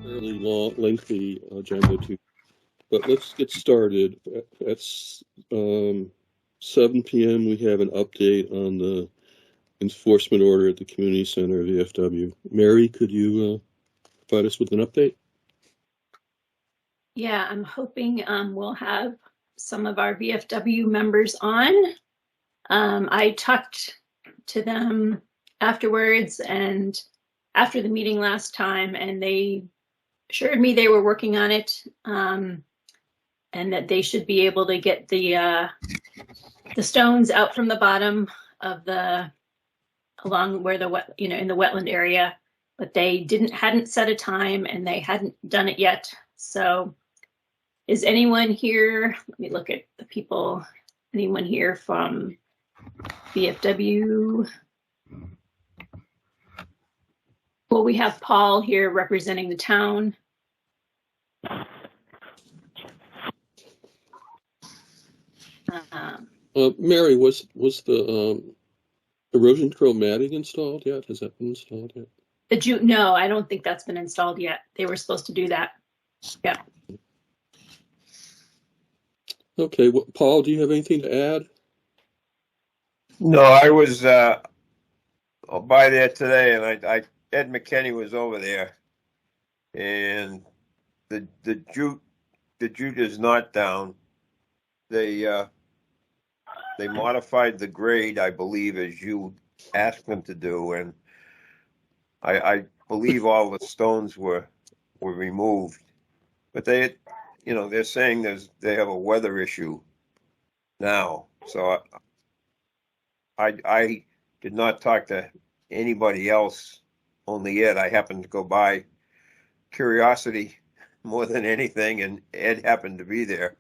fairly long, lengthy agenda too, but let's get started. At 7 p.m. we have an update on the enforcement order at the community center, VFW. Mary, could you provide us with an update? Yeah, I'm hoping we'll have some of our VFW members on. I talked to them afterwards and after the meeting last time, and they assured me they were working on it, and that they should be able to get the stones out from the bottom of along where in the wetland area, but they hadn't set a time and they hadn't done it yet. So is anyone here? Let me look at the people. Anyone here from VFW? Well, we have Paul here representing the town. Mary, was the erosion control matting installed yet? Has that been installed yet? No, I don't think that's been installed yet. They were supposed to do that. Yeah. Okay, well, Paul, do you have anything to add? No, I was by there today, and Ed McKinney was over there, and the jute is not down. They modified the grade, I believe, as you asked them to do, and I believe all the stones were removed, but they're saying they have a weather issue now, so I did not talk to anybody else, only Ed. I happened to go by curiosity more than anything, and Ed happened to be there.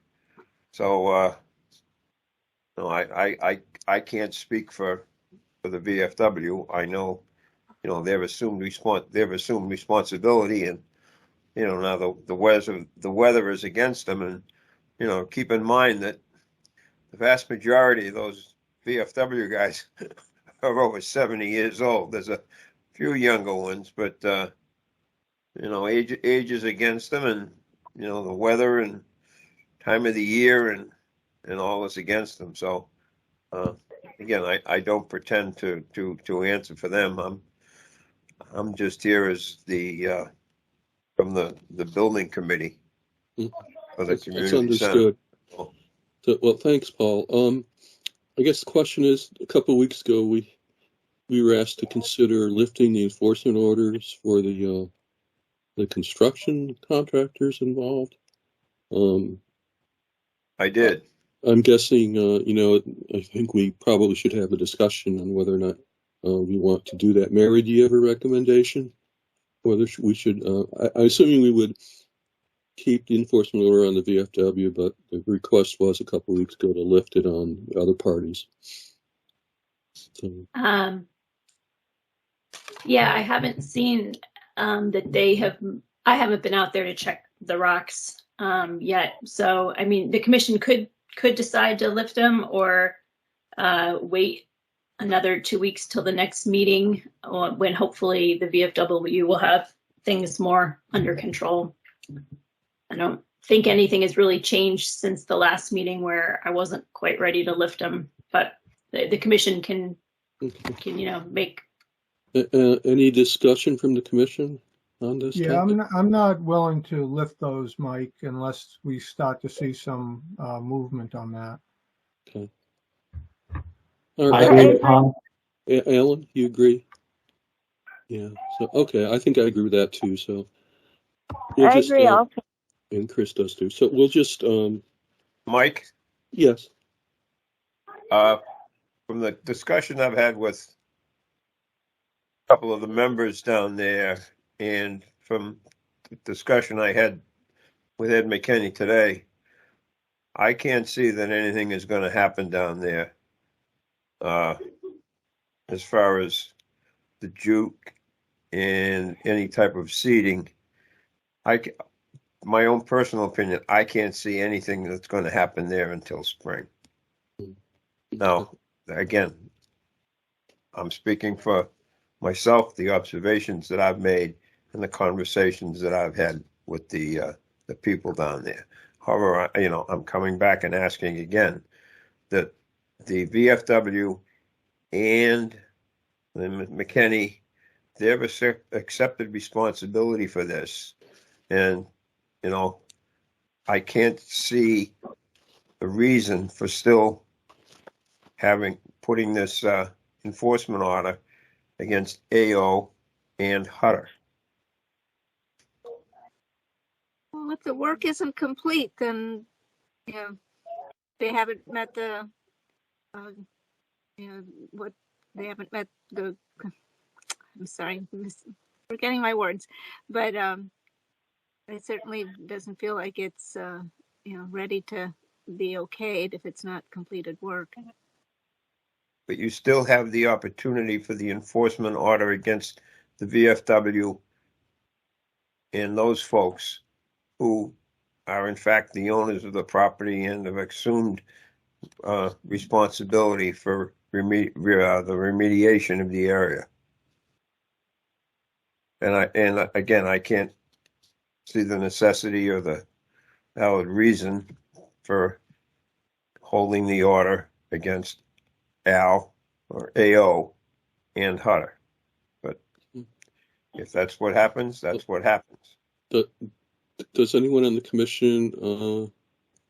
So no, I can't speak for the VFW. I know, they've assumed responsibility, and now the weather is against them, and keep in mind that the vast majority of those VFW guys are over 70 years old. There's a few younger ones, but age is against them, and the weather and time of the year and all is against them. So again, I don't pretend to answer for them. I'm just here as the from the building committee for the community center. That's understood. So, well, thanks, Paul. I guess the question is, a couple of weeks ago, we were asked to consider lifting the enforcement orders for the construction contractors involved. I did. I'm guessing, I think we probably should have a discussion on whether or not we want to do that. Mary, do you have a recommendation? Whether we should, I'm assuming we would keep the enforcement order on the VFW, but the request was a couple of weeks ago to lift it on other parties. So. Yeah, I haven't seen that I haven't been out there to check the rocks yet. So, I mean, the commission could decide to lift them or wait another 2 weeks till the next meeting when hopefully the VFW will have things more under control. I don't think anything has really changed since the last meeting where I wasn't quite ready to lift them, but the commission can make. Any discussion from the commission on this? Yeah, I'm not willing to lift those, Mike, unless we start to see some movement on that. Okay. I agree, Tom. Alan, you agree? Yeah. So okay, I think I agree with that too. So we'll I agree also. And Chris does too. So we'll just Mike? Yes. From the discussion I've had with a couple of the members down there, and from the discussion I had with Ed McKinney today, I can't see that anything is going to happen down there as far as the juke and any type of seeding. My own personal opinion, I can't see anything that's going to happen there until spring. Now, again, I'm speaking for myself, the observations that I've made, and the conversations that I've had with the people down there. However, I'm coming back and asking again that the VFW and the McKinney, they've accepted responsibility for this. And, I can't see a reason for still putting this enforcement order against AO and Hutter. Well, if the work isn't complete, then, they haven't met the, they haven't met the, I'm sorry, forgetting my words, but it certainly doesn't feel like it's, ready to be okayed if it's not completed work. But you still have the opportunity for the enforcement order against the VFW and those folks who are in fact the owners of the property and have assumed responsibility for the remediation of the area. And again, I can't see the necessity or the valid reason for holding the order against Al or AO and Hutter. But if that's what happens, that's what happens. Does anyone on the commission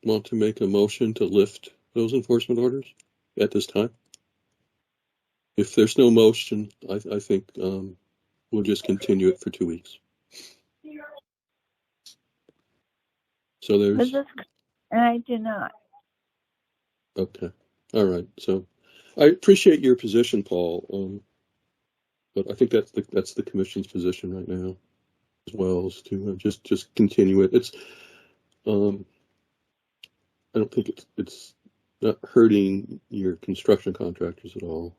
want to make a motion to lift those enforcement orders at this time? If there's no motion, I think we'll just continue it for 2 weeks. So there's. I do not. Okay. All right. So I appreciate your position, Paul. But I think that's the commission's position right now, as well, as to just continue it. It's I don't think it's not hurting your construction contractors at all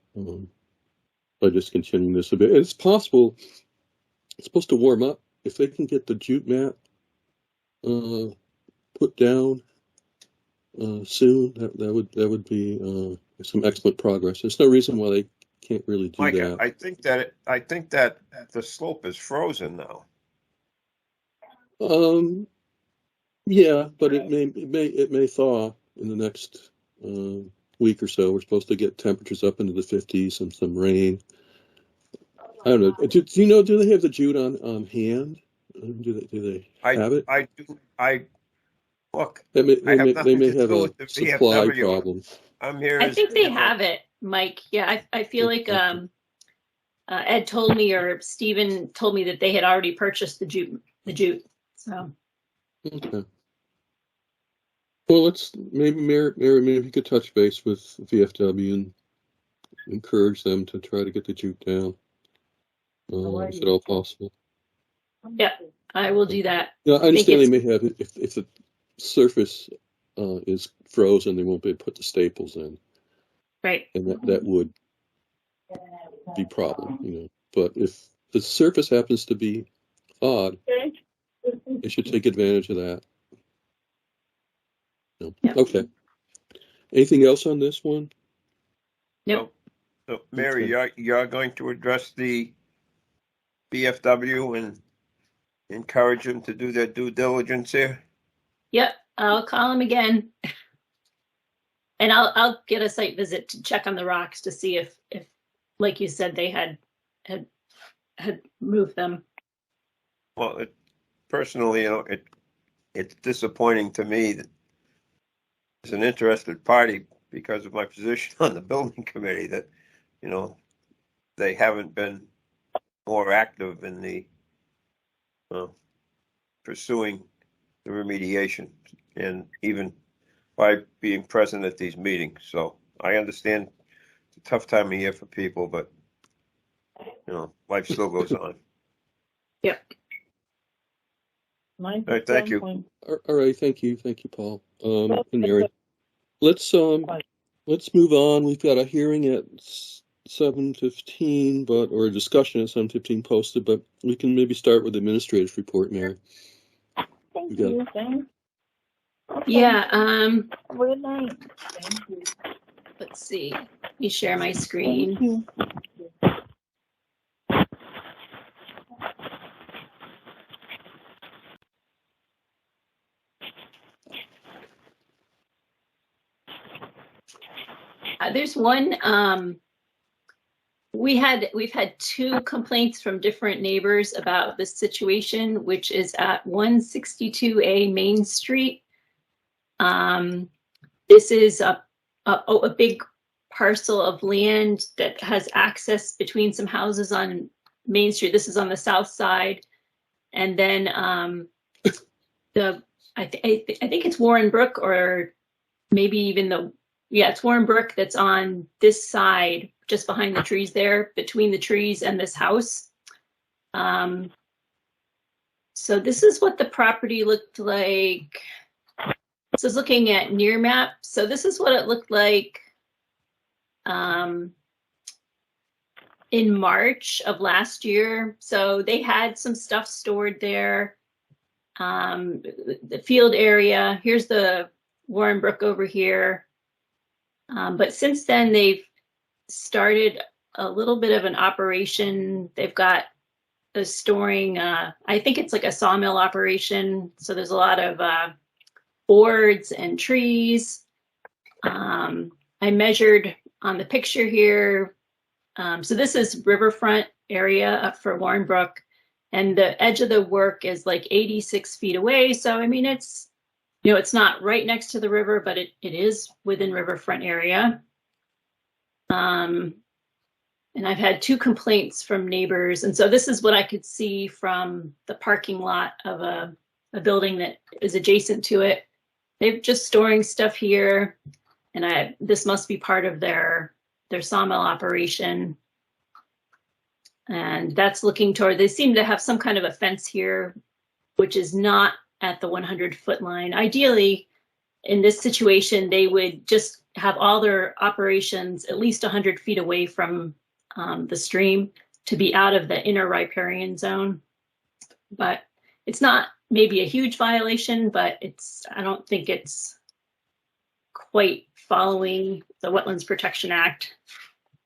by just continuing this a bit. And it's possible it's supposed to warm up if they can get the jute mat put down soon. That would be some excellent progress. There's no reason why they can't really do Mike, that. I think that the slope is frozen now. Yeah, but it may thaw in the next week or so. We're supposed to get temperatures up into the 50s and some rain. I don't know. Do you know? Do they have the jute on hand? Do they have it? I do. Look. They may to have do a with the supply VFW. problem. I'm here. I think they have it, Mike. Yeah, I feel like Ed told me, or Stephen told me, that they had already purchased the jute. So. Okay. Well, let's maybe Mary, maybe you could touch base with VFW and encourage them to try to get the jute down. Is it all possible? Yeah, I will do that. Yeah, I understand they may have, if the surface is frozen, they won't be able to put the staples in. Right. And that would be a problem, But if the surface happens to be thawed, they should take advantage of that. No. Yeah. Okay. Anything else on this one? Nope. So, Mary, Okay. you're going to address the BFW and encourage them to do their due diligence here? Yep, I'll call him again. And I'll get a site visit to check on the rocks to see if like you said, they had moved them. Well, personally, it's disappointing to me that as an interested party, because of my position on the building committee, that, they haven't been more active in the pursuing the remediation, and even by being present at these meetings. So I understand it's a tough time of year for people, but life still goes on. Yep. All right, thank you. All right, thank you, Paul and Mary. Let's move on. We've got a hearing at 7:15, or a discussion at 7:15 posted, but we can maybe start with the administrative report, Mary. Thank you, thanks. Okay. Yeah. Good night. Thank you. Let's see. Let me share my screen. Thank you. There's one. We've had two complaints from different neighbors about this situation, which is at 162A Main Street. This is a big parcel of land that has access between some houses on Main Street. This is on the south side, and then I think it's Warren Brook, or maybe even it's Warren Brook that's on this side, just behind the trees there, between the trees and this house. So this is what the property looked like. This is looking at Near Map. So this is what it looked like in March of last year. So they had some stuff stored there. The field area, here's the Warren Brook over here. But since then, they've started a little bit of an operation. They've got a storing, I think it's like a sawmill operation. So there's a lot of boards and trees. I measured on the picture here. So this is riverfront area up for Warren Brook, and the edge of the work is like 86 feet away. So, I mean, it's, you know, it's not right next to the river, but it is within riverfront area. And I've had two complaints from neighbors. And so this is what I could see from the parking lot of a building that is adjacent to it. They're just storing stuff here. And this must be part of their sawmill operation. And that's looking toward, they seem to have some kind of a fence here, which is not at the 100-foot line. Ideally, in this situation, they would just have all their operations at least 100 feet away from the stream to be out of the inner riparian zone. But it's not maybe a huge violation, but I don't think it's quite following the Wetlands Protection Act.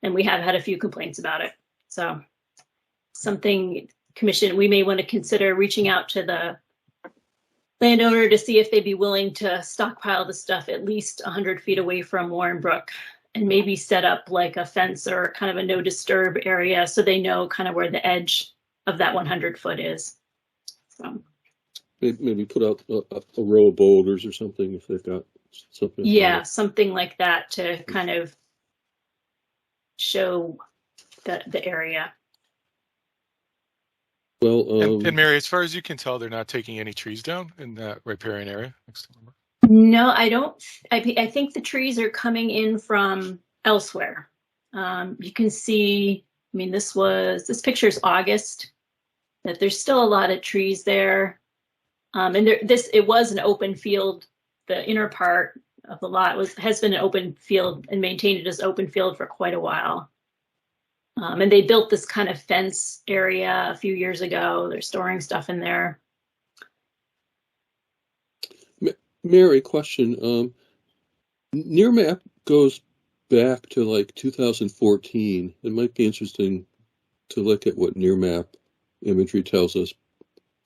And we have had a few complaints about it. So something, Commission, we may want to consider reaching out to the landowner to see if they'd be willing to stockpile the stuff at least 100 feet away from Warren Brook, and maybe set up like a fence or kind of a no disturb area so they know kind of where the edge of that 100-foot is. So maybe put out a row of boulders or something if they've got something. Yeah, something like that to kind of show the area. Well, and Mary, as far as you can tell, they're not taking any trees down in that riparian area next to them. No, I don't. I think the trees are coming in from elsewhere. You can see, I mean, this picture is August, that there's still a lot of trees there. And it was an open field. The inner part of the lot has been an open field and maintained as open field for quite a while. And they built this kind of fence area a few years ago. They're storing stuff in there. Mary, question. Near Map goes back to like 2014. It might be interesting to look at what Near Map imagery tells us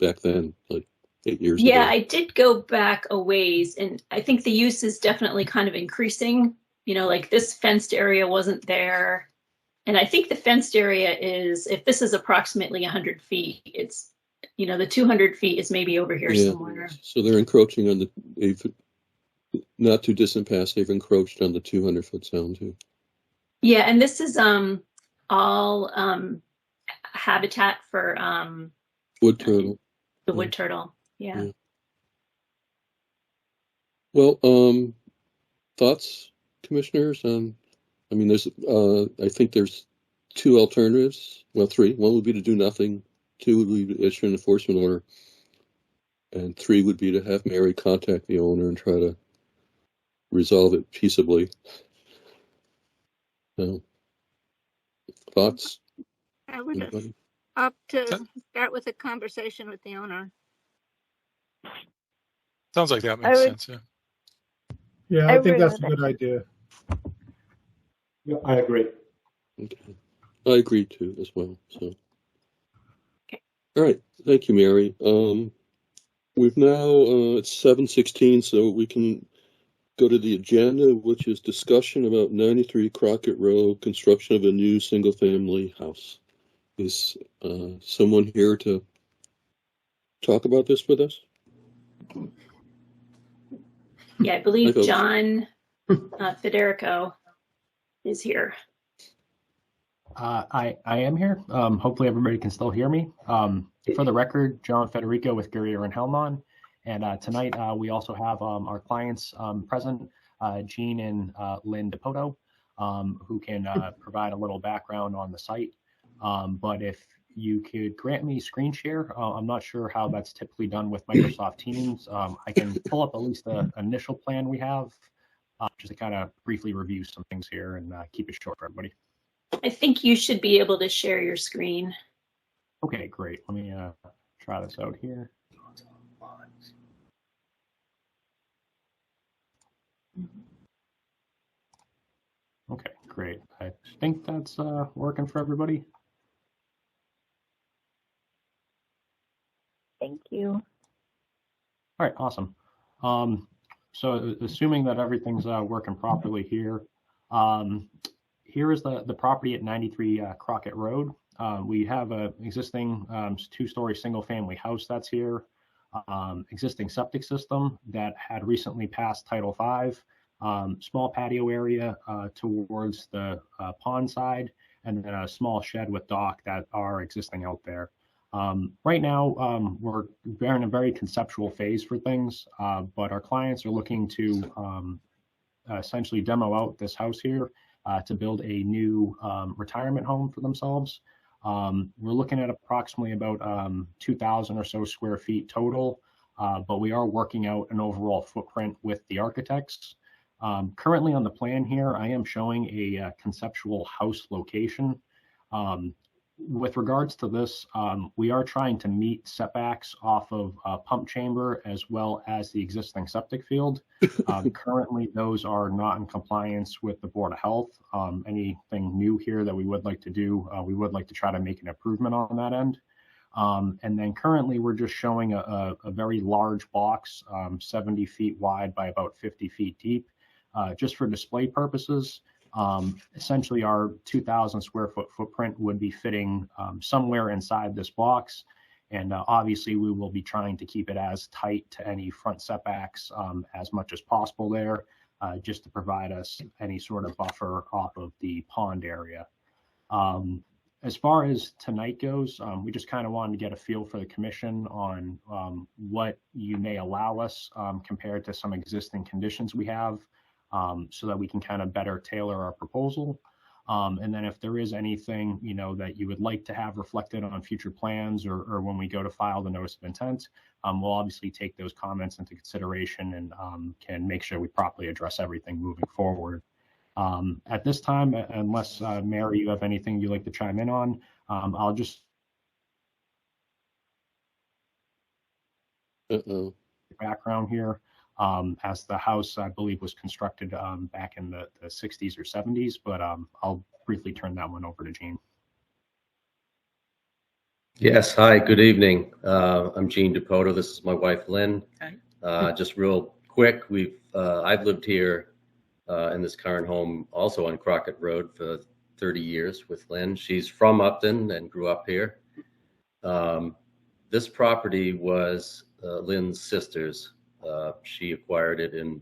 back then, like 8 years ago. Yeah, I did go back a ways, and I think the use is definitely kind of increasing. You know, like this fenced area wasn't there. And I think the fenced area is, if this is approximately 100 feet, it's, you know, the 200 feet is maybe over here somewhere. So they're encroaching on they've not too distant past, they've encroached on the 200-foot zone too. Yeah, and this is all habitat for wood turtle. The wood turtle. Yeah. Well, thoughts, commissioners? I mean, I think there's two alternatives. Well, three. One would be to do nothing. Two would be to issue an enforcement order. And three would be to have Mary contact the owner and try to resolve it peaceably. Thoughts? I would opt to start with a conversation with the owner. Sounds like that makes sense, yeah. Yeah, I think that's a good idea. Yeah, I agree. Okay. I agree too as well. So. Okay. All right. Thank you, Mary. We've now it's 7:16, so we can go to the agenda, which is discussion about 93 Crockett Road, construction of a new single-family house. Is someone here to talk about this with us? Yeah, I believe folks. John Federico is here. I am here. Hopefully everybody can still hear me. For the record, John Federico with Guerrier and Helmon. And tonight we also have our clients present, Jean and Lynn DePoto, who can provide a little background on the site. But if you could grant me screen share, I'm not sure how that's typically done with Microsoft Teams. I can pull up at least the initial plan we have, just to kind of briefly review some things here and keep it short for everybody. I think you should be able to share your screen. Okay, great. Let me try this out here. Okay, great. I think that's working for everybody. Thank you. All right, awesome. So assuming that everything's working properly here, here is the property at 93 Crockett Road. We have an existing two-story single-family house that's here, existing septic system that had recently passed Title V, small patio area towards the pond side, and then a small shed with dock that are existing out there. Right now, we're in a very conceptual phase for things, but our clients are looking to essentially demo out this house here to build a new retirement home for themselves. We're looking at approximately about 2,000 or so square feet total, but we are working out an overall footprint with the architects. Currently on the plan here, I am showing a conceptual house location. With regards to this, we are trying to meet setbacks off of pump chamber as well as the existing septic field. Currently, those are not in compliance with the Board of Health. Anything new here that we would like to do, we would like to try to make an improvement on that end. And then currently, we're just showing a very large box, 70 feet wide by about 50 feet deep, just for display purposes. Essentially, our 2,000 square foot footprint would be fitting somewhere inside this box. And obviously, we will be trying to keep it as tight to any front setbacks as much as possible there, just to provide us any sort of buffer off of the pond area. As far as tonight goes, we just kind of wanted to get a feel for the commission on what you may allow us compared to some existing conditions we have. So that we can kind of better tailor our proposal. And then if there is anything, that you would like to have reflected on future plans or when we go to file the notice of intent, we'll obviously take those comments into consideration and can make sure we properly address everything moving forward. At this time, unless Mary, you have anything you'd like to chime in on, I'll just background here. As the house, I believe, was constructed back in the 60s or 70s, but I'll briefly turn that one over to Gene. Yes, hi, good evening. I'm Gene DePoto. This is my wife, Lynn. Hi. Just real quick, I've lived here in this current home, also on Crockett Road, for 30 years with Lynn. She's from Upton and grew up here. This property was Lynn's sister's. She acquired it in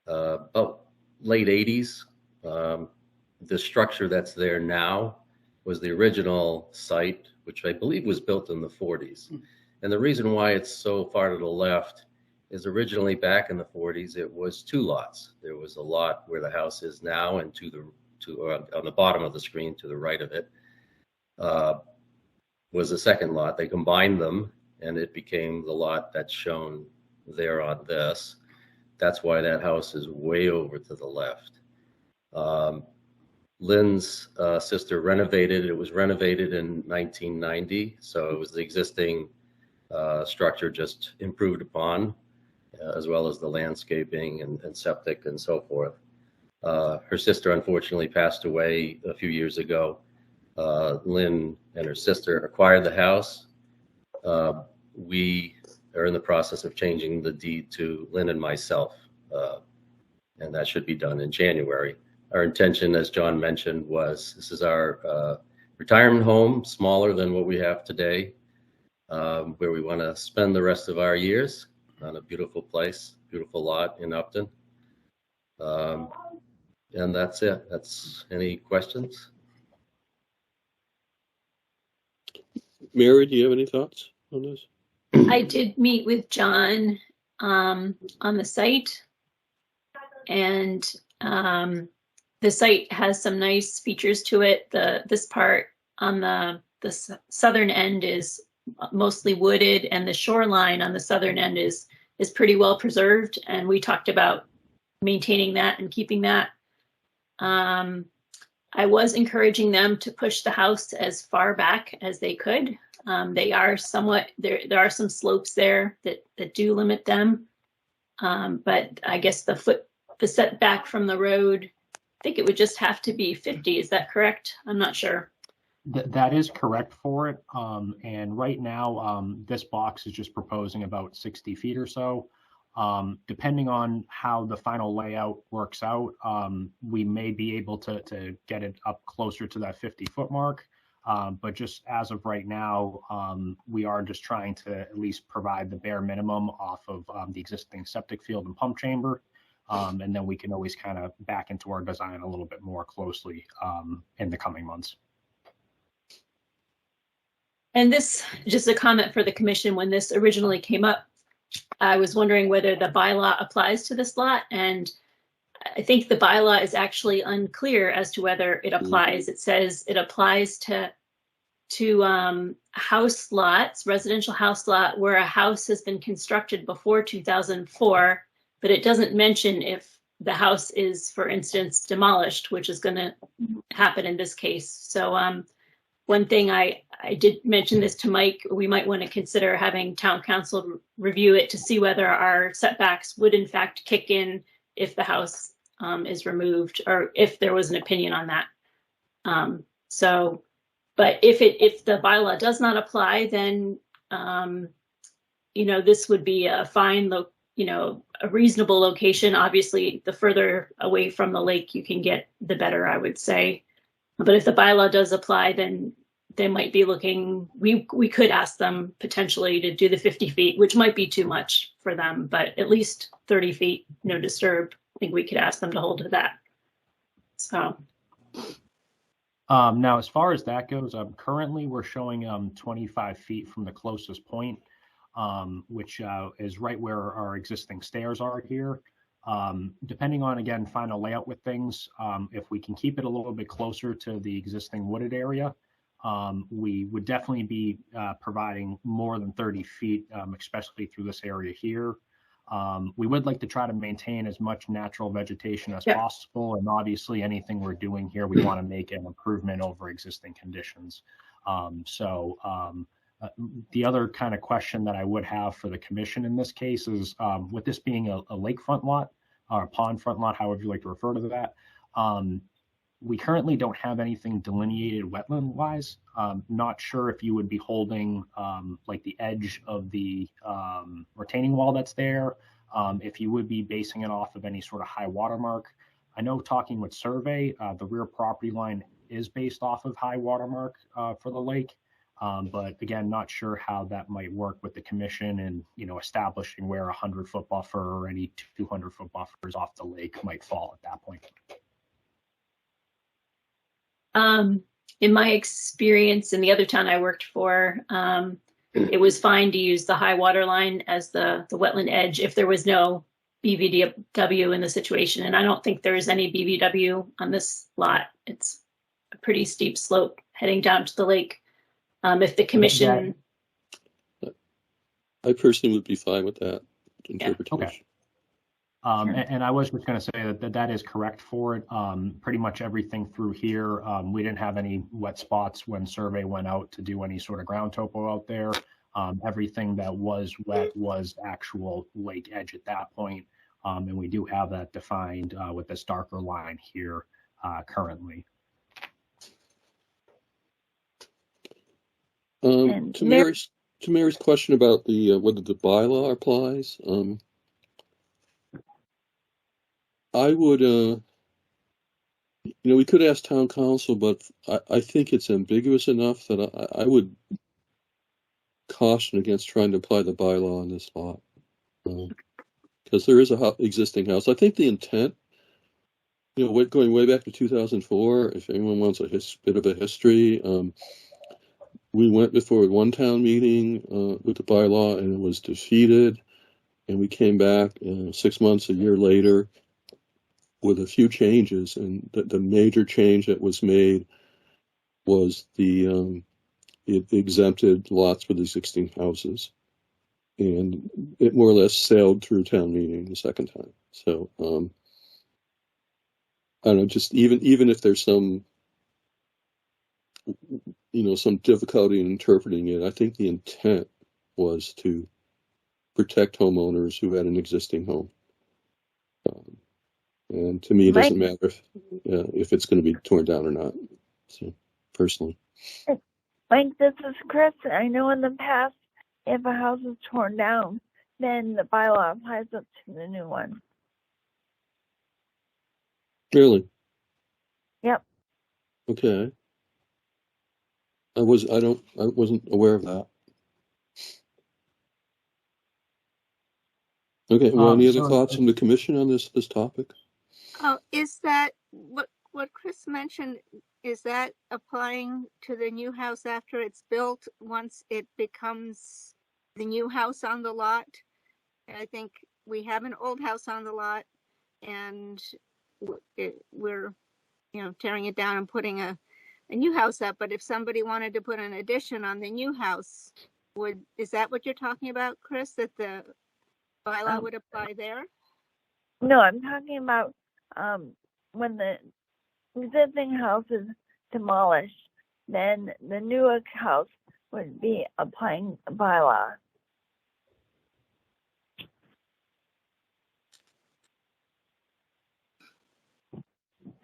about late 80s. The structure that's there now was the original site, which I believe was built in the 40s. And the reason why it's so far to the left is originally back in the 40s, it was two lots. There was a lot where the house is now, and on the bottom of the screen to the right of it was a second lot. They combined them, and it became the lot that's shown there on this. That's why that house is way over to the left. Lynn's sister renovated. It was renovated in 1990, so it was the existing structure just improved upon, as well as the landscaping and septic and so forth. Her sister unfortunately passed away a few years ago. Lynn and her sister acquired the house. We are in the process of changing the deed to Lynn and myself and that should be done in January. Our intention, as John mentioned, was this is our retirement home, smaller than what we have today, where we want to spend the rest of our years on a beautiful place, beautiful lot in Upton. And that's it. Any questions? Mary, do you have any thoughts on this? I did meet with John on the site, and the site has some nice features to it. This part on the southern end is mostly wooded, and the shoreline on the southern end is pretty well preserved. And we talked about maintaining that and keeping that. I was encouraging them to push the house as far back as they could. They are somewhat, there are some slopes there that do limit them. But I guess the setback from the road, I think it would just have to be 50. Is that correct? I'm not sure. That is correct for it. And right now, this box is just proposing about 60 feet or so. Depending on how the final layout works out, we may be able to get it up closer to that 50-foot mark. But just as of right now, we are just trying to at least provide the bare minimum off of the existing septic field and pump chamber. And then we can always kind of back into our design a little bit more closely in the coming months. And this, just a comment for the commission, when this originally came up, I was wondering whether the bylaw applies to this lot, and I think the bylaw is actually unclear as to whether it applies. It says it applies to house lots, residential house lot, where a house has been constructed before 2004, but it doesn't mention if the house is, for instance, demolished, which is going to happen in this case. So one thing I did mention this to Mike, we might want to consider having town council review it to see whether our setbacks would in fact kick in if the house is removed, or if there was an opinion on that. But if the bylaw does not apply, then this would be a fine, a reasonable location. Obviously, the further away from the lake you can get, the better, I would say. But if the bylaw does apply, then they might be looking, we could ask them potentially to do the 50 feet, which might be too much for them, but at least 30 feet, no disturb. I think we could ask them to hold to that. So. Now, as far as that goes, currently we're showing 25 feet from the closest point, which is right where our existing stairs are here. Depending on, again, final layout with things, if we can keep it a little bit closer to the existing wooded area, we would definitely be providing more than 30 feet, especially through this area here. We would like to try to maintain as much natural vegetation as possible. And obviously anything we're doing here, we want to make an improvement over existing conditions. The other kind of question that I would have for the commission in this case is, with this being a lakefront lot or a pond front lot, however you like to refer to that, we currently don't have anything delineated wetland wise. Not sure if you would be holding like the edge of the retaining wall that's there, if you would be basing it off of any sort of high water mark. I know talking with survey, the rear property line is based off of high water mark for the lake. But again, not sure how that might work with the commission and, establishing where a 100-foot buffer or any 200-foot buffers off the lake might fall at that point. In my experience in the other town I worked for, it was fine to use the high water line as the wetland edge if there was no BVW in the situation. And I don't think there is any BVW on this lot. It's a pretty steep slope heading down to the lake. If the commission... I personally would be fine with that interpretation. Okay. And I was just going to say that is correct for it. Pretty much everything through here, we didn't have any wet spots when survey went out to do any sort of ground topo out there. Everything that was wet was actual lake edge at that point. And we do have that defined with this darker line here currently. To Mary's question about the whether the bylaw applies, I would, we could ask town council, but I think it's ambiguous enough that I would caution against trying to apply the bylaw on this lot. Because there is a existing house. I think the intent, going way back to 2004, if anyone wants a bit of a history, we went before one town meeting with the bylaw and it was defeated. And we came back 6 months, a year later with a few changes. And the major change that was made was it exempted lots with existing houses. And it more or less sailed through town meeting the second time. So, I don't know, just even if there's some difficulty in interpreting it, I think the intent was to protect homeowners who had an existing home. And to me, it doesn't matter if it's going to be torn down or not. So, personally. Mike, this is Chris. I know in the past, if a house is torn down, then the bylaw applies up to the new one. Really? Yep. Okay. I wasn't aware of that. Okay. Well, any other thoughts from the commission on this topic? Oh, is that what Chris mentioned? Is that applying to the new house after it's built once it becomes the new house on the lot? I think we have an old house on the lot and we're, tearing it down and putting a new house up. But if somebody wanted to put an addition on the new house, is that what you're talking about, Chris, that the bylaw would apply there? No, I'm talking about when the existing house is demolished, then the newer house would be applying the bylaw.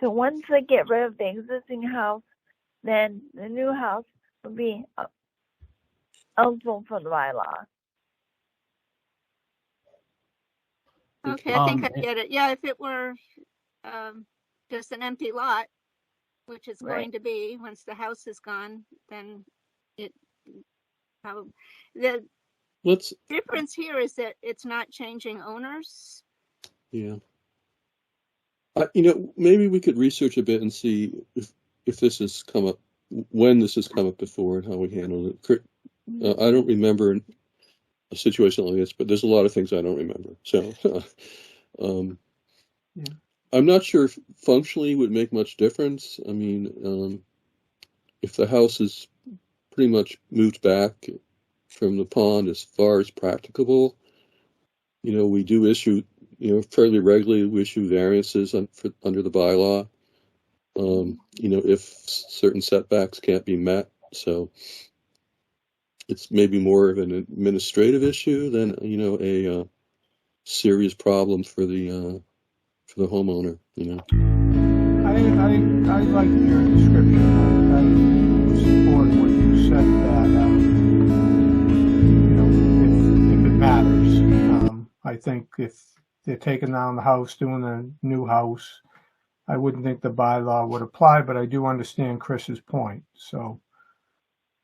So once they get rid of the existing house, then the new house would be eligible for the bylaw. Okay, I think I get it. Yeah, if it were just an empty lot, which is going to be once the house is gone, then it probably the difference here is that it's not changing owners. Yeah. Maybe we could research a bit and see if this has come up, when this has come up before and how we handled it. I don't remember a situation like this, but there's a lot of things I don't remember. So I'm not sure if functionally would make much difference. I mean, if the house is pretty much moved back from the pond as far as practicable, we do issue, fairly regularly, we issue variances under the bylaw, if certain setbacks can't be met. So it's maybe more of an administrative issue than, a serious problem for the homeowner, I like your description. I support what you said that, if it matters. I think if they're taking down the house, doing a new house, I wouldn't think the bylaw would apply, but I do understand Chris's point. So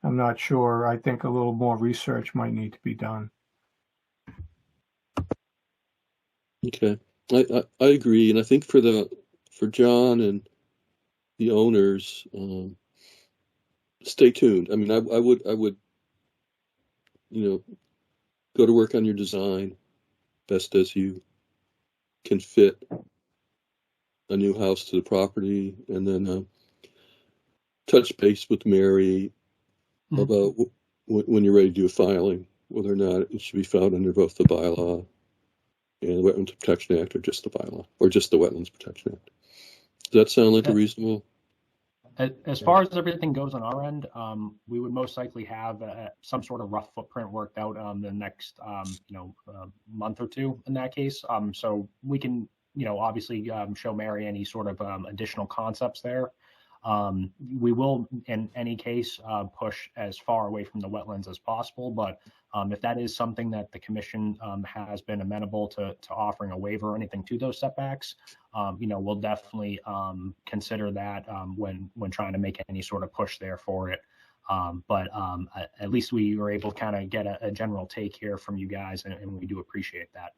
I'm not sure. I think a little more research might need to be done. Okay. I agree. And I think for John and the owners, stay tuned. I mean, I would, go to work on your design best as you can fit a new house to the property, and then touch base with Mary about when you're ready to do a filing, whether or not it should be filed under both the bylaw and the Wetlands Protection Act, or just the bylaw, or just the Wetlands Protection Act. Does that sound like a reasonable? As far as everything goes on our end, we would most likely have some sort of rough footprint worked out the next, month or two in that case. So we can, obviously show Mary any sort of additional concepts there. We will, in any case, push as far away from the wetlands as possible. But if that is something that the commission has been amenable to offering a waiver or anything to those setbacks, we'll definitely consider that when trying to make any sort of push there for it. But at least we were able to kind of get a general take here from you guys, and we do appreciate that.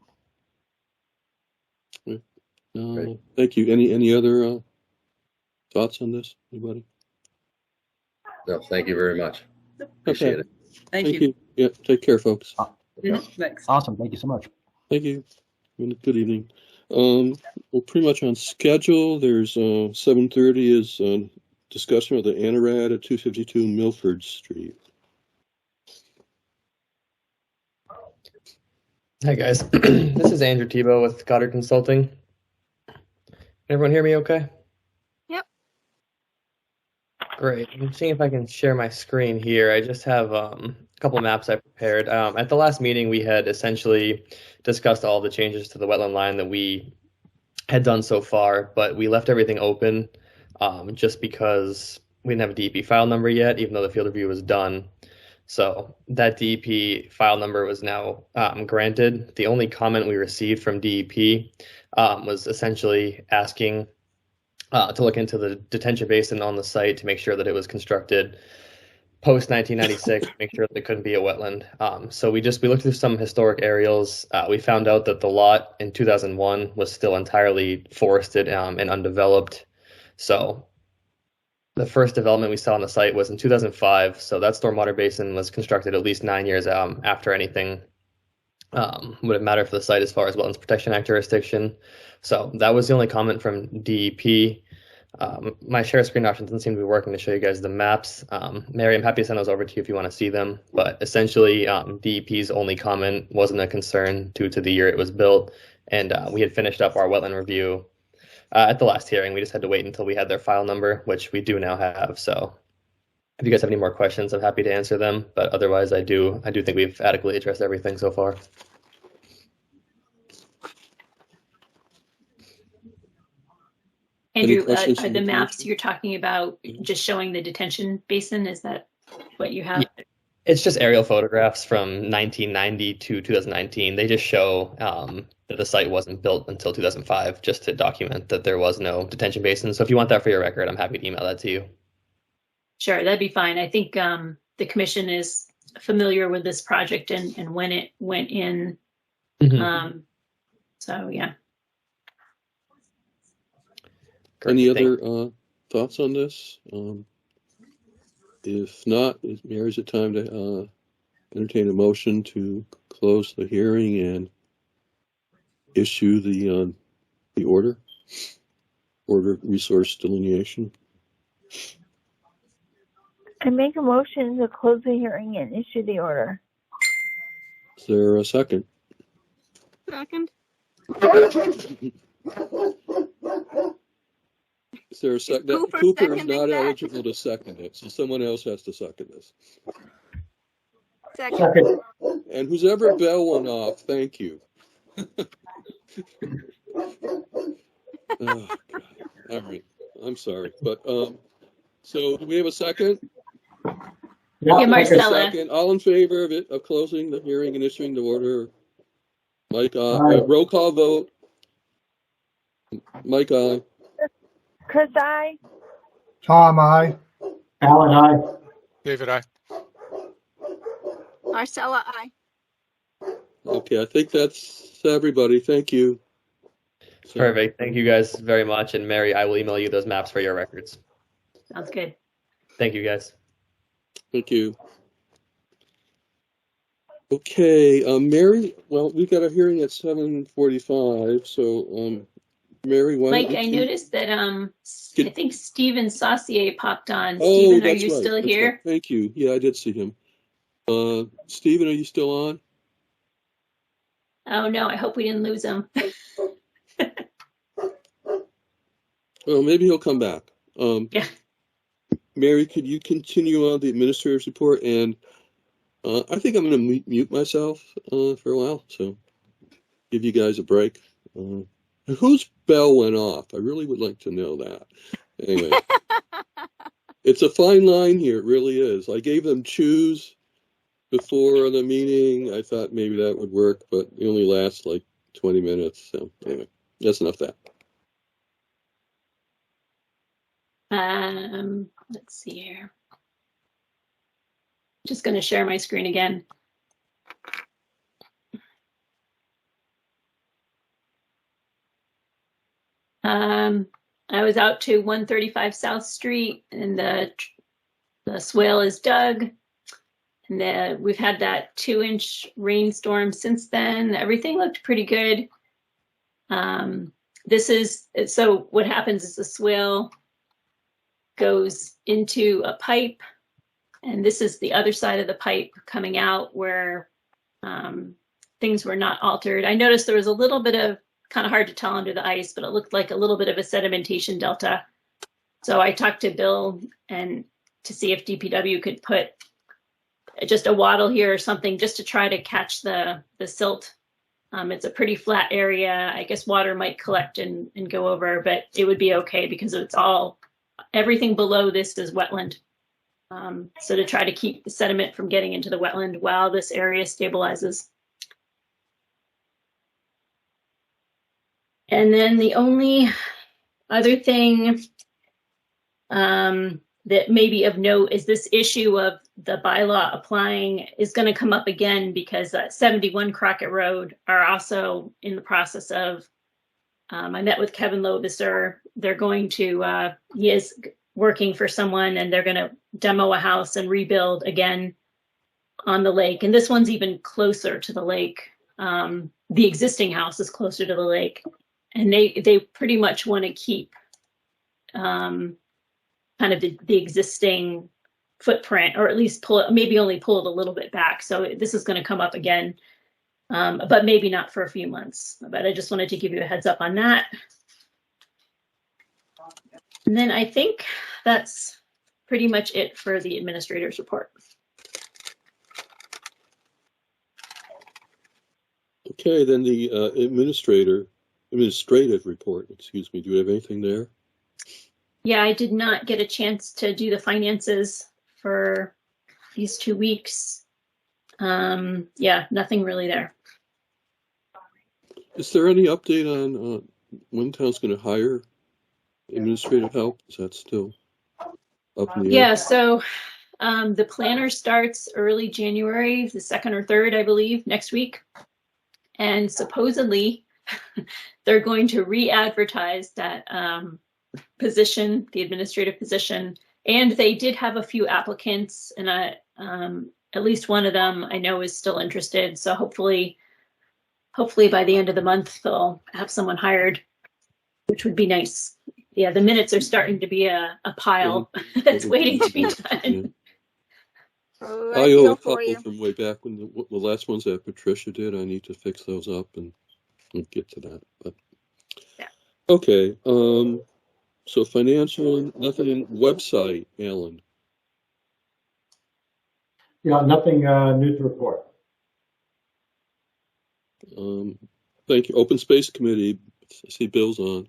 Thank you. Any other thoughts on this? Anybody? No, thank you very much. Appreciate it. Thank you. Yeah, take care, folks. Thanks. Awesome. Thank you so much. Thank you. Good evening. We're pretty much on schedule. There's 7:30 is discussion of the ANARAD at 252 Milford Street. Hi guys, this is Andrew Tebow with Goddard Consulting. Can everyone hear me okay? Yep. Great. I'm seeing if I can share my screen here. I just have a couple maps I prepared. At the last meeting, we had essentially discussed all the changes to the wetland line that we had done so far, but we left everything open just because we didn't have a DEP file number yet, even though the field review was done. So that DEP file number was now granted. The only comment we received from DEP was essentially asking to look into the detention basin on the site to make sure that it was constructed post 1996, make sure that it couldn't be a wetland. So we looked through some historic aerials. We found out that the lot in 2001 was still entirely forested and undeveloped. So the first development we saw on the site was in 2005. So that stormwater basin was constructed at least 9 years after anything would have mattered for the site as far as Wetlands Protection Act jurisdiction. So that was the only comment from DEP. My share screen option doesn't seem to be working to show you guys the maps. Mary, I'm happy to send those over to you if you want to see them. But essentially, DEP's only comment wasn't a concern due to the year it was built. And we had finished up our wetland review at the last hearing. We just had to wait until we had their file number, which we do now have. So if you guys have any more questions, I'm happy to answer them. But otherwise, I do think we've adequately addressed everything so far. Andrew, are the maps you're talking about just showing the detention basin? Is that what you have? Yeah. It's just aerial photographs from 1990 to 2019. They just show that the site wasn't built until 2005, just to document that there was no detention basin. So if you want that for your record, I'm happy to email that to you. Sure, that'd be fine. I think the commission is familiar with this project and when it went in. Mm-hmm. So yeah. Any other thoughts on this? If not, Mary's it time to entertain a motion to close the hearing and issue the order of resource delineation. I make a motion to close the hearing and issue the order. Is there a second? Second. Is there a second? Cooper is not eligible to second it, so someone else has to second this. Second. And whose ever bell went off, thank you. Oh, God. All right, I'm sorry, but so do we have a second? Yeah, Marcella. Second. All in favor of closing the hearing and issuing the order? Mike, roll call vote. Mike, aye. Chris, aye. Tom, aye. Alan, aye. David, aye. Marcella, aye. Okay, I think that's everybody. Thank you. So, Perfect. Thank you guys very much. And Mary, I will email you those maps for your records. Sounds good. Thank you guys. thank you. Okay, Mary, well, we've got a hearing at 7:45, so Mary, why Mike, don't I you... noticed that I think Stephen Saucier popped on. Oh, Stephen, are that's you right. still That's here? right. Thank you. Yeah, I did see him. Stephen, are you still on? Oh no, I hope we didn't lose him. Well, maybe he'll come back. Yeah. Mary, could you continue on the administrator's report? And I think I'm going to mute myself for a while, so give you guys a break. Whose bell went off? I really would like to know that. Anyway. It's a fine line here. It really is. I gave them choose before the meeting. I thought maybe that would work, but it only lasts like 20 minutes. So anyway, that's enough of that. Let's see here. Just going to share my screen again. I was out to 135 South Street, and the swale is dug. And we've had that 2-inch rainstorm since then. Everything looked pretty good. So what happens is the swale goes into a pipe, and this is the other side of the pipe coming out where things were not altered. I noticed there was a little bit of, kind of hard to tell under the ice, but it looked like a little bit of a sedimentation delta. So I talked to Bill and to see if DPW could put just a wattle here or something just to try to catch the silt. It's a pretty flat area. I guess water might collect and go over, but it would be okay because everything below this is wetland. So to try to keep the sediment from getting into the wetland while this area stabilizes. And then the only other thing that may be of note is this issue of the bylaw applying is going to come up again because 71 Crockett Road are also in the process of, I met with Kevin Loviser. They're going to, he is working for someone, and they're going to demo a house and rebuild again on the lake. And this one's even closer to the lake. The existing house is closer to the lake. And they pretty much want to keep kind of the existing footprint, or at least maybe only pull it a little bit back. So this is going to come up again, but maybe not for a few months. But I just wanted to give you a heads up on that. And then I think that's pretty much it for the administrator's report. Okay, then the administrative report, excuse me. Do you have anything there? Yeah, I did not get a chance to do the finances for these 2 weeks. Yeah, nothing really there. Is there any update on when town's going to hire administrative help? Is that still up in the air? Yeah, so the planner starts early January, the 2nd or 3rd, I believe, next week. And supposedly they're going to re-advertise that position, the administrative position. And they did have a few applicants, and at least one of them I know is still interested. So hopefully by the end of the month, they'll have someone hired, which would be nice. Yeah, the minutes are starting to be a pile that's waiting to be done. Oh, I owe a couple from way back when the last ones that Patricia did. I need to fix those up and get to that. But yeah. Okay. So financial, nothing. Website, Alan. Yeah, nothing new to report. Thank you. Open Space Committee. I see Bill's on.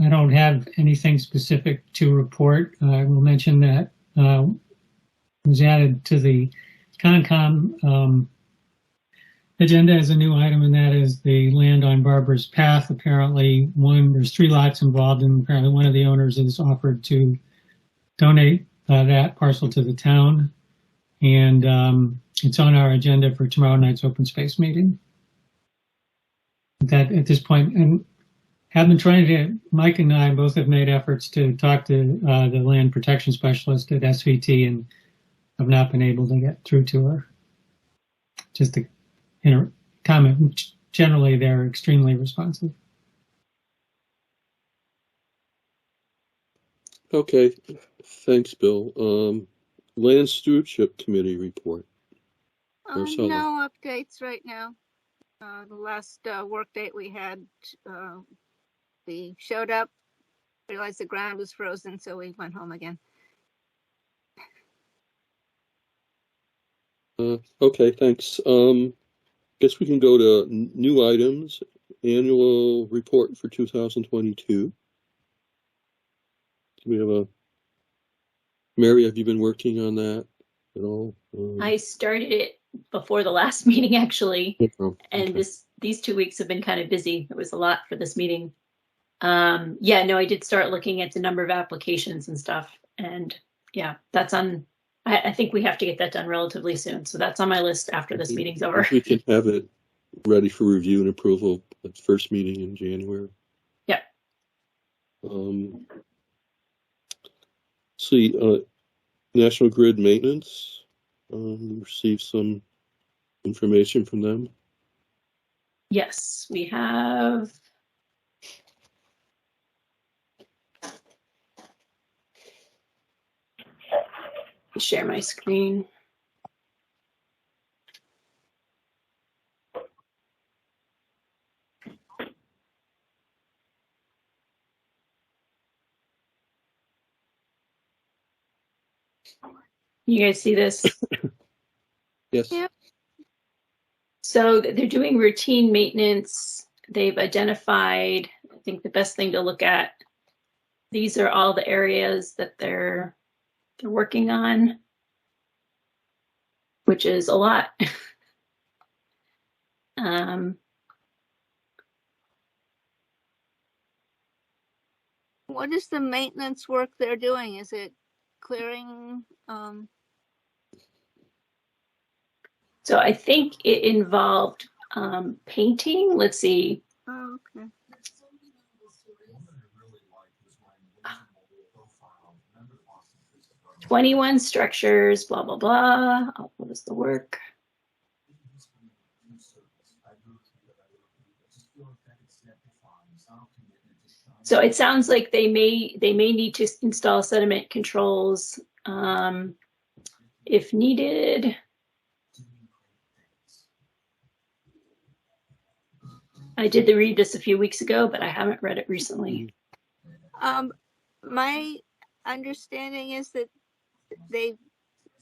I don't have anything specific to report. I will mention that was added to the Concom agenda as a new item, and that is the land on Barbara's Path. Apparently, there's 3 lots involved, and apparently one of the owners has offered to donate that parcel to the town, and it's on our agenda for tomorrow night's open space meeting. That at this point, and have been trying to, Mike and I both have made efforts to talk to the land protection specialist at SVT, and have not been able to get through to her. Just a comment. Generally, they're extremely responsive. Okay, thanks, Bill. Land Stewardship Committee report. No updates right now. The last work date we had, we showed up, realized the ground was frozen, so we went home again. Okay, thanks. Guess we can go to new items. Annual report for 2022. Do we have a Mary? Have you been working on that at all? I started it before the last meeting, actually, Oh, and okay. these 2 weeks have been kind of busy. It was a lot for this meeting. Yeah, no, I did start looking at the number of applications and stuff, and yeah, that's on. I think we have to get that done relatively soon, so that's on my list after this meeting's over. We can have it ready for review and approval at the first meeting in January. Yep. See, National Grid Maintenance, we received some information from them. Yes, we have. Share my screen. You guys see this? Yes. Yep. So they're doing routine maintenance. They've identified, I think the best thing to look at, these are all the areas that they're working on, which is a lot. What is the maintenance work they're doing? Is it clearing? So I think it involved painting. Let's see. Oh, okay. "21 structures, blah, blah, blah." Oh, what is the work? So it sounds like they may need to install sediment controls if needed. I did read this a few weeks ago, but I haven't read it recently. My understanding is that they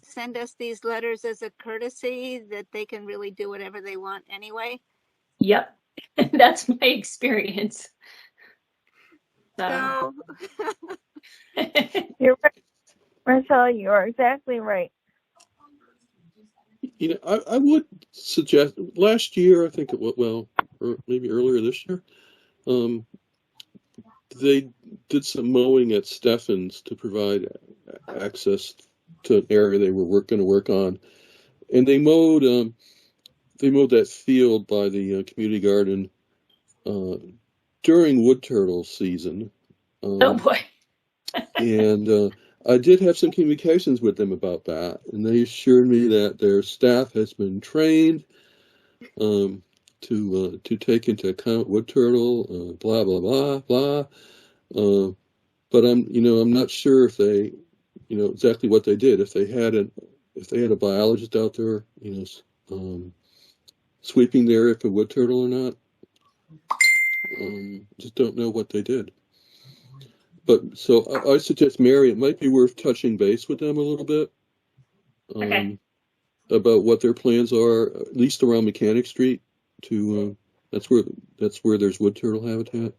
send us these letters as a courtesy, that they can really do whatever they want anyway. Yep, that's my experience. So You're right, Marcella. You are exactly right. You know, I would suggest last year, I think it was, well, or maybe earlier this year, they did some mowing at Steffens to provide access to an area they were going to work on, and they mowed that field by the community garden during wood turtle season. Oh boy! And I did have some communications with them about that, and they assured me that their staff has been trained to take into account wood turtle, blah blah blah blah. But I'm not sure if they, exactly what they did. If they had a biologist out there, sweeping the area for wood turtle or not. Just don't know what they did. But so I suggest, Mary, it might be worth touching base with them a little bit. Okay. About what their plans are, at least around Mechanic Street. That's where there's wood turtle habitat.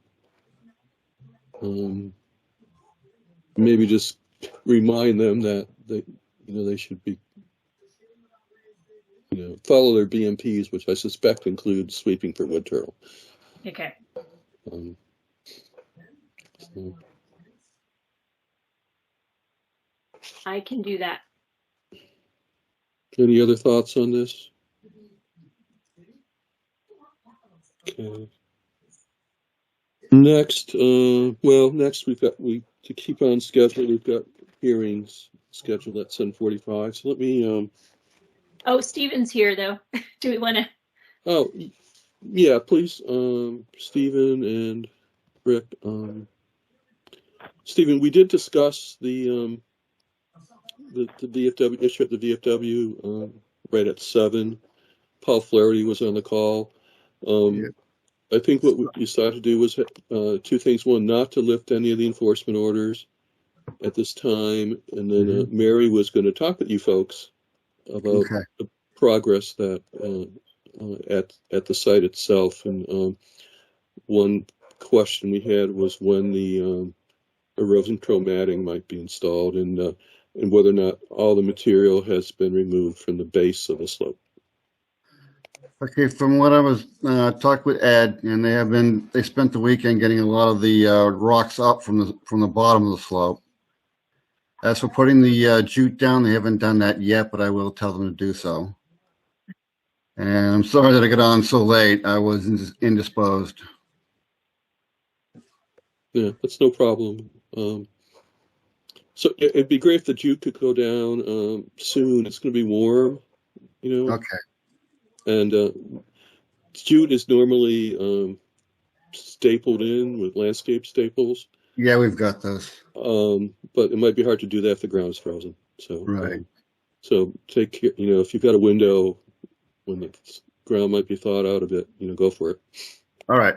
Maybe just remind them that they should be, follow their BMPs, which I suspect includes sweeping for wood turtle. Okay. So. I can do that. Any other thoughts on this? Okay. Next, to keep on schedule, we've got hearings scheduled at 7:45. So let me. Oh, Stephen's here though. Do we want to? Oh, yeah, please, Stephen and Rick. Stephen, we did discuss the VFW issue at the VFW right at 7. Paul Flaherty was on the call. I think what we decided to do was 2 things. One, not to lift any of the enforcement orders at this time. And then Mary was going to talk with you folks about the progress that at the site itself. And one question we had was when the erosion control matting might be installed, and whether or not all the material has been removed from the base of the slope. Okay, from what I was talked with Ed, and they spent the weekend getting a lot of the rocks up from the bottom of the slope. As for putting the jute down, they haven't done that yet, but I will tell them to do so. And I'm sorry that I got on so late. I was indisposed. Yeah, that's no problem. So it'd be great if the jute could go down soon. It's going to be warm, you know. Okay. And jute is normally stapled in with landscape staples. Yeah, we've got those. But it might be hard to do that if the ground's frozen. So right. So take care. You know, if you've got a window when the ground might be thawed out a bit, you know, go for it. All right.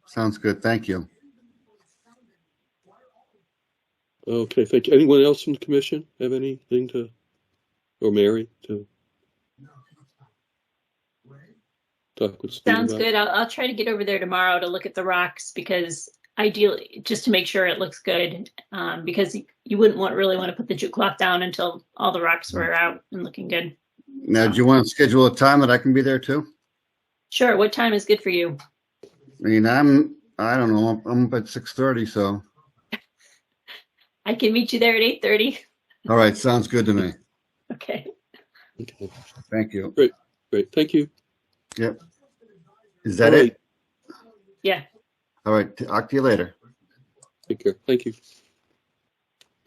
Sounds good. Thank you. Okay, thank you. Anyone else from the commission have anything to, or Mary to talk with Steve Sounds about? good. I'll try to get over there tomorrow to look at the rocks, because ideally, just to make sure it looks good, because you wouldn't really want to put the jute cloth down until all the rocks were out and looking good. Now, do you want to schedule a time that I can be there too? Sure. What time is good for you? I mean, I don't know. I'm up at 6:30, so. I can meet you there at 8:30. All right, sounds good to me. Okay. Okay. Thank you. Great. Thank you. Yep. Is that All right. it? Yeah. All right. Talk to you later. Take care. Thank you.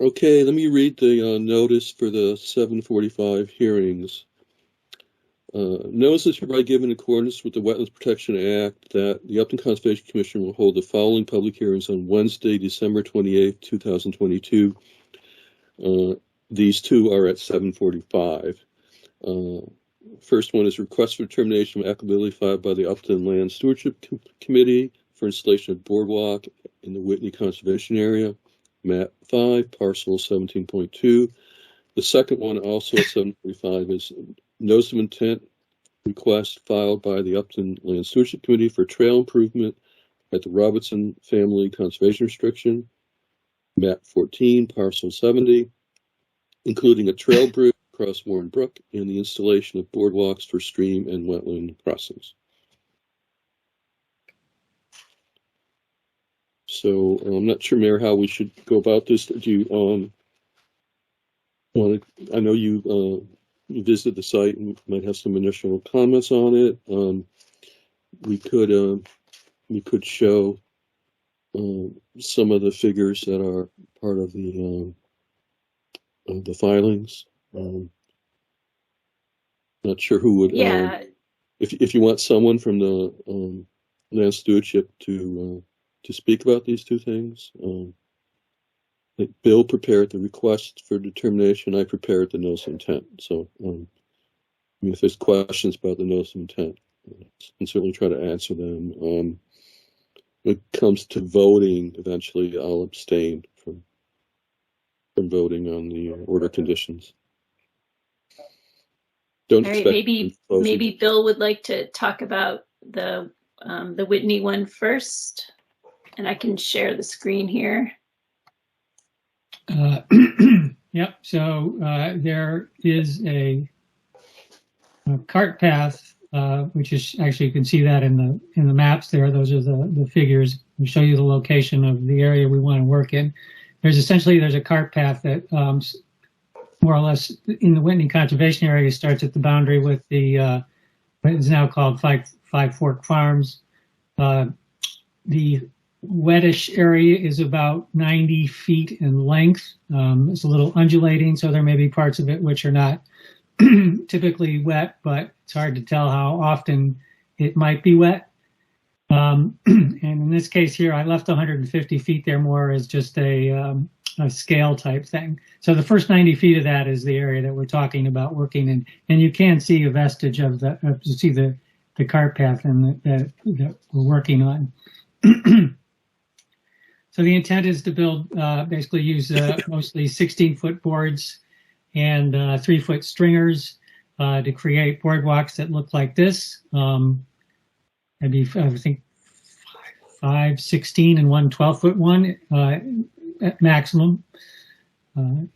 Okay, let me read the notice for the 7:45 hearings. Notice is hereby given in accordance with the Wetlands Protection Act that the Upton Conservation Commission will hold the following public hearings on Wednesday, December 28th, 2022. These two are at 7:45. First one is request for determination of applicability filed by the Upton Land Stewardship Committee for installation of boardwalk in the Whitney Conservation Area, map 5, parcel 17.2. The second one, also at 7:45, is notice of intent request filed by the Upton Land Stewardship Committee for trail improvement at the Robertson Family Conservation Restriction, map 14, parcel 70, including a trail bridge across Warren Brook and the installation of boardwalks for stream and wetland crossings. So I'm not sure, Mayor, how we should go about this. Do you want to? I know you visited the site and might have some initial comments on it. We could show some of the figures that are part of the filings. Not sure who would. Yeah. If you want someone from the land stewardship to speak about these two things. Bill prepared the request for determination. I prepared the notice of intent. So if there's questions about the notice of intent, I can certainly try to answer them. When it comes to voting, eventually I'll abstain from voting on the order conditions. Don't All right, expect maybe Bill would like to talk about the Whitney one first, and I can share the screen here. Yep. So there is a cart path, which is actually, you can see that in the maps there. Those are the figures. We show you the location of the area we want to work in. There's a cart path that more or less in the Whitney Conservation Area starts at the boundary with the what is now called Five Fork Farms. The wettish area is about 90 feet in length. It's a little undulating, so there may be parts of it which are not typically wet, but it's hard to tell how often it might be wet. And in this case here, I left 150 feet there more as just a scale type thing. So the first 90 feet of that is the area that we're talking about working in, and you can see a vestige of you see the cart path and that we're working on. So the intent is to build, basically use mostly 16-foot boards and 3-foot stringers to create boardwalks that look like this. Maybe I think 5 16 and one 12-foot one. at maximum. So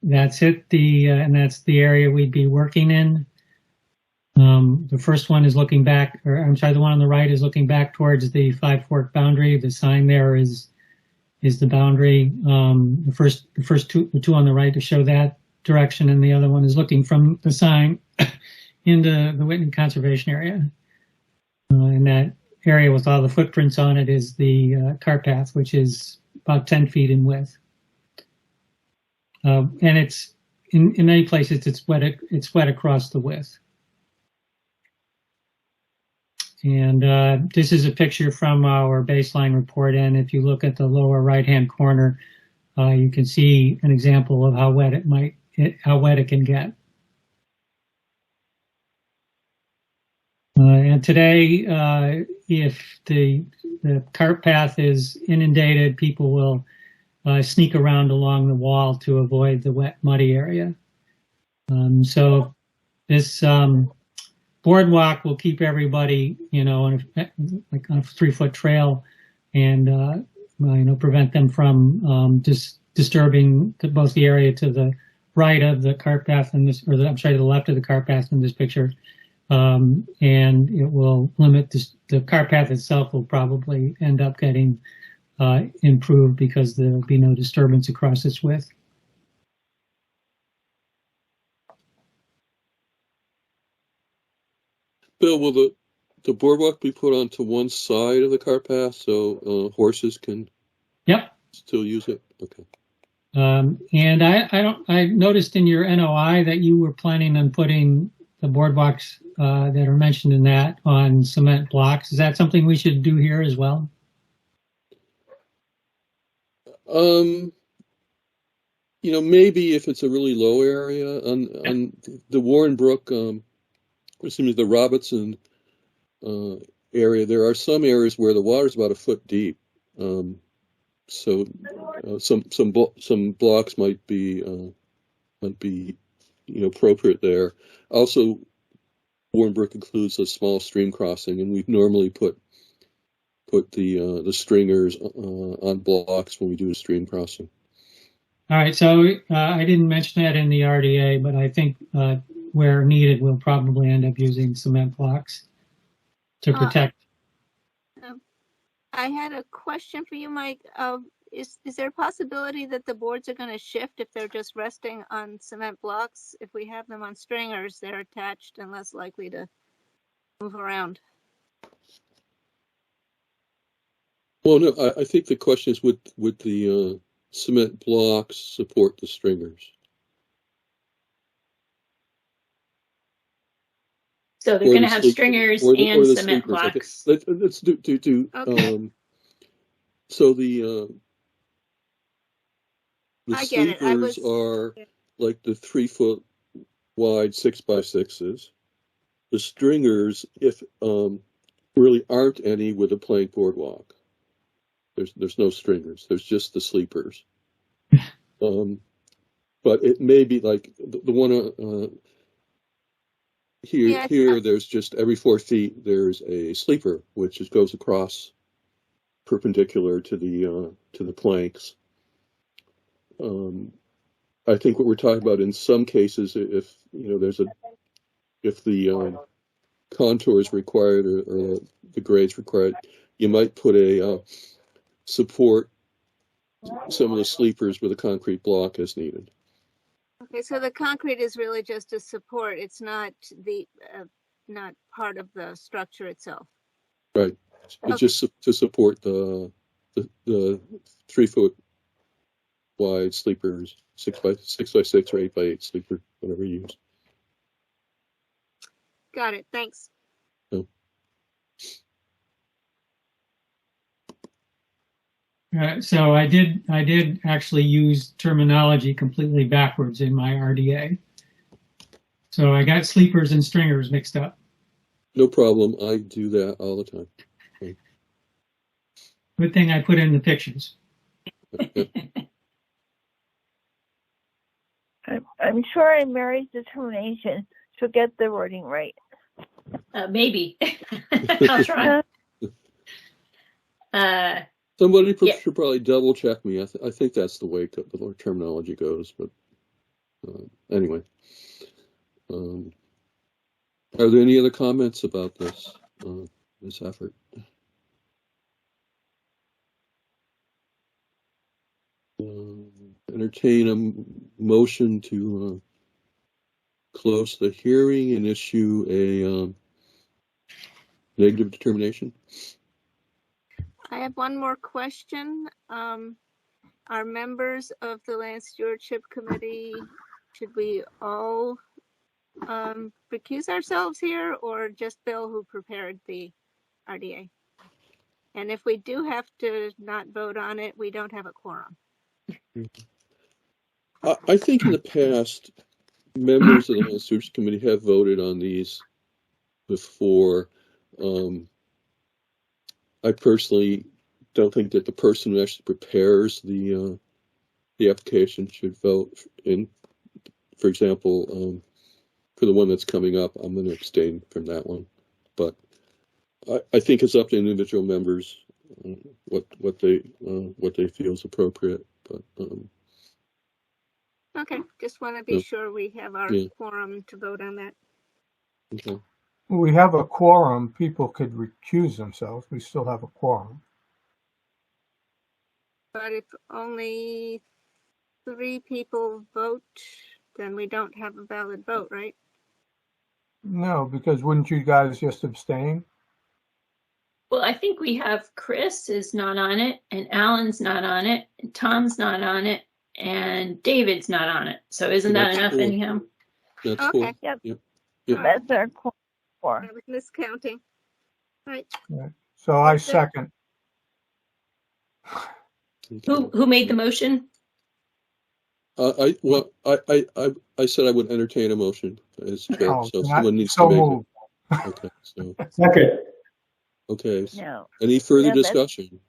that's it. And that's the area we'd be working in. The first one is looking back, or I'm sorry, the one on the right is looking back towards the Five Fork boundary. The sign there is the boundary. The two on the right to show that direction, and the other one is looking from the sign into the Whitney Conservation Area. And that area with all the footprints on it is the cart path, which is about 10 feet in width. And it's in many places it's wet across the width. And this is a picture from our baseline report. And if you look at the lower right-hand corner, you can see an example of how wet it can get. And today, if the cart path is inundated, people will sneak around along the wall to avoid the wet, muddy area. So this boardwalk will keep everybody, on a 3-foot trail, and prevent them from disturbing both the area to the right of the cart path and to the left of the cart path in this picture. And it will limit the cart path itself will probably end up getting improved because there will be no disturbance across its width. Bill, will the boardwalk be put onto one side of the cart path so horses can still use it? Okay. And I noticed in your NOI that you were planning on putting the boardwalks that are mentioned in that on cement blocks. Is that something we should do here as well? Maybe if it's a really low area on the Warren Brook, assuming the Robertson area, there are some areas where the water's about a foot deep. So some blocks might be appropriate there. Also, Warren Brook includes a small stream crossing, and we've normally put the stringers on blocks when we do a stream crossing. All right, so I didn't mention that in the RDA, but I think where needed, we'll probably end up using cement blocks to protect. I had a question for you, Mike. Is there a possibility that the boards are going to shift if they're just resting on cement blocks? If we have them on stringers, they're attached and less likely to move around. Well, no, I think the question is would the cement blocks support the stringers? So they're going to have stringers and cement blocks. Okay. Let's do. Okay. So the sleepers are like the 3-foot wide 6x6s. The stringers, if really aren't any with a plank boardwalk. There's no stringers. There's just the sleepers. But it may be like the one here. There's just every 4 feet there's a sleeper which just goes across perpendicular to the planks. I think what we're talking about in some cases, if the contour is required or the grades required, you might put a support some of the sleepers with a concrete block as needed. Okay, so the concrete is really just a support. It's not not part of the structure itself. Right. It's just to support the 3-foot wide sleepers, 6x6 or 8x8 sleeper, whatever you use. Got it. Thanks. Oh. So I did actually use terminology completely backwards in my RDA. So I got sleepers and stringers mixed up. No problem. I do that all the time. Okay. Good thing I put in the pictures. I'm sure in Mary's determination she'll get the wording right. Maybe. I'll try. Somebody Yeah. should probably double check me. I think that's the way the terminology goes, but anyway. Are there any other comments about this effort? Entertain a motion to close the hearing and issue a negative determination. I have one more question. Are members of the Land Stewardship Committee, should we all recuse ourselves here, or just Bill who prepared the RDA? And if we do have to not vote on it, we don't have a quorum. I think in the past, members of the Land Stewardship Committee have voted on these before. I personally don't think that the person who actually prepares the application should vote in. For example, for the one that's coming up, I'm going to abstain from that one. But I think it's up to individual members what they feel is appropriate. But Okay, just want to be Yeah. sure we have our Yeah. quorum to vote on that. okay. We have a quorum. People could recuse themselves. We still have a quorum. But if only 3 people vote, then we don't have a valid vote, right? No, because wouldn't you guys just abstain? Well, I think we have Chris is not on it, and Alan's not on it, and Tom's not on it, and David's not on it. So isn't that That's enough cool. anyhow? That's Okay. cool. Yep. Yep. That's our quorum. I was miscounting. Right. So I second. Who made the motion? I said I would entertain a motion as chair, Oh, so not- someone needs so to make moved. it. Okay, so Second. okay. No, Any further Yeah, that's- discussion?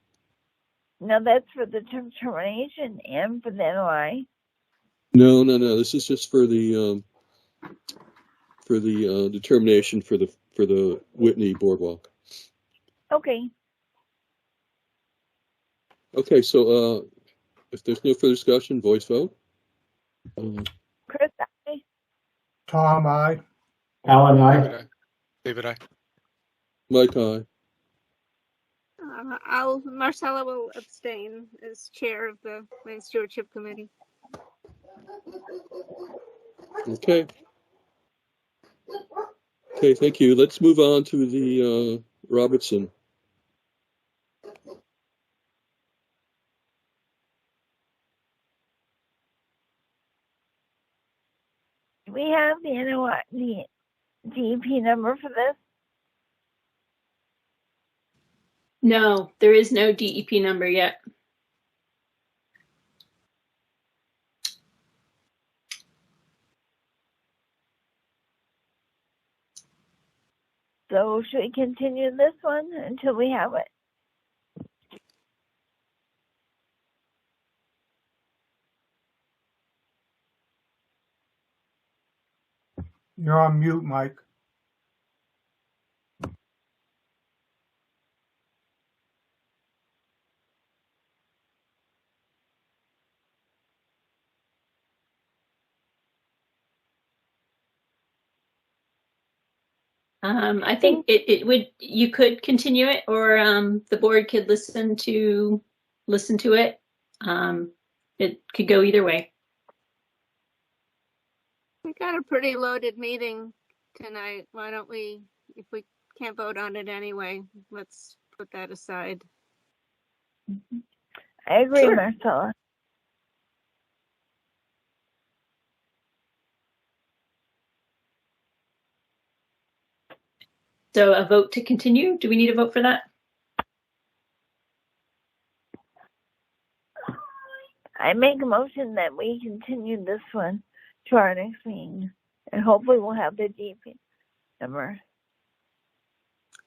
no, that's for the determination and for the NOI. No. This is just for the determination for the Whitney Boardwalk. Okay, Okay, so if there's no further discussion, voice vote. Chris, aye. Tom, I. Alan, David, I. Mike, aye. Marcella will abstain as chair of the Land Stewardship Committee. Okay. Okay, thank you. Let's move on to the Robertson. Do we have the NOI, the DEP number for this? No, there is no DEP number yet. So should we continue this one until we have it? You're on mute, Mike. I think it would, you could continue it, or the board could listen to it. It could go either way. We got a pretty loaded meeting tonight. Why don't we, if we can't vote on it anyway, let's put that aside. I agree, Sure. Marcella. So a vote to continue, do we need a vote for that? I make a motion that we continue this one to our next meeting, and hopefully we'll have the DEP number.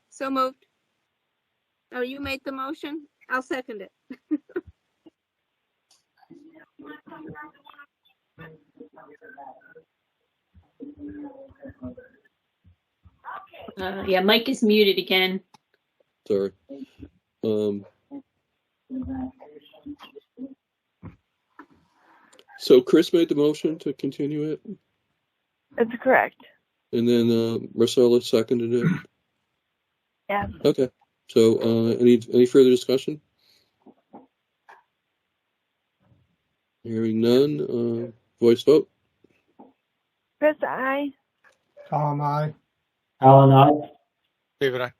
So moved. Oh, you made the motion? I'll second it. Yeah, Mike is muted again. Sorry. So Chris made the motion to continue it, That's correct. and then Marcella seconded it. Yes. Okay. So any further discussion? Hearing none. Voice vote. Chris, I. Tom, I. Alan, I. David, I.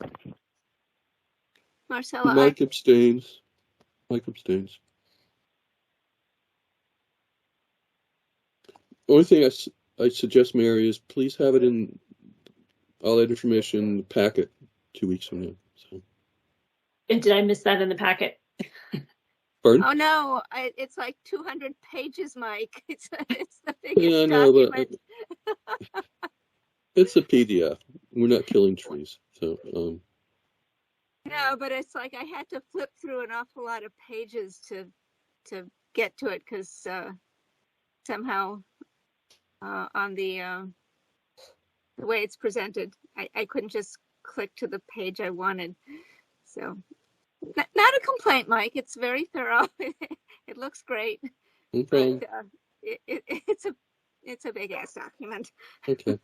Marcella, Mike abstains. Mike abstains. Only thing I suggest, Mary, is please have it in all that information in the packet 2 weeks from now. So, And did I miss that in the packet? pardon? Oh no, it's like 200 pages, Mike. It's the biggest Yeah, I know, but document. it's a PDF. We're not killing trees. So, No, but it's like I had to flip through an awful lot of pages to get to it because somehow on the way it's presented, I couldn't just click to the page I wanted. So not a complaint, Mike. It's very thorough. It looks great. no problem. But it's a big ass document. Okay.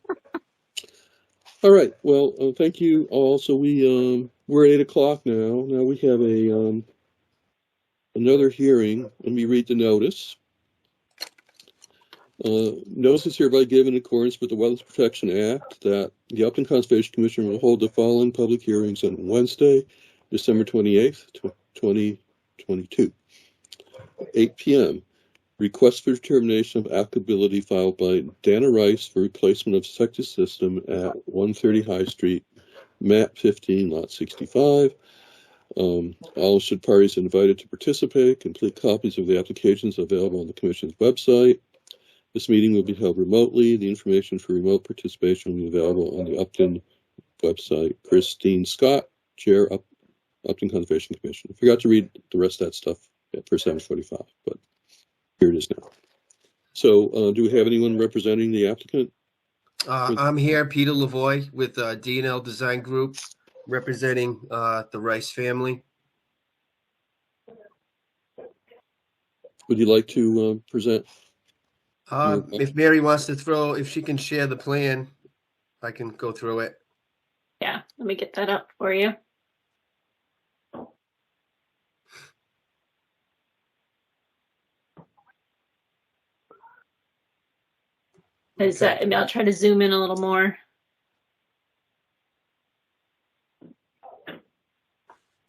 All right. Well, thank you all. So we're at 8 o'clock now. Now we have another hearing. Let me read the notice. Notice is hereby given in accordance with the Wetlands Protection Act that the Upton Conservation Commission will hold the following public hearings on Wednesday, December 28th, 2022, 8 p.m. Request for determination of applicability filed by Dana Rice for replacement of septic system at 130 High Street, map 15, lot 65. All interested parties are invited to participate. Complete copies of the applications are available on the Commission's website. This meeting will be held remotely. The information for remote participation will be available on the Upton website. Christine Scott, Chair, Upton Conservation Commission. I forgot to read the rest of that stuff for 7:45, but here it is now. So do we have anyone representing the applicant? I'm here, Peter Lavoie with D&L Design Group, representing the Rice family. Would you like to present? If Mary wants to if she can share the plan, I can go through it. Yeah, let me get that up for you. I'll try to zoom in a little more.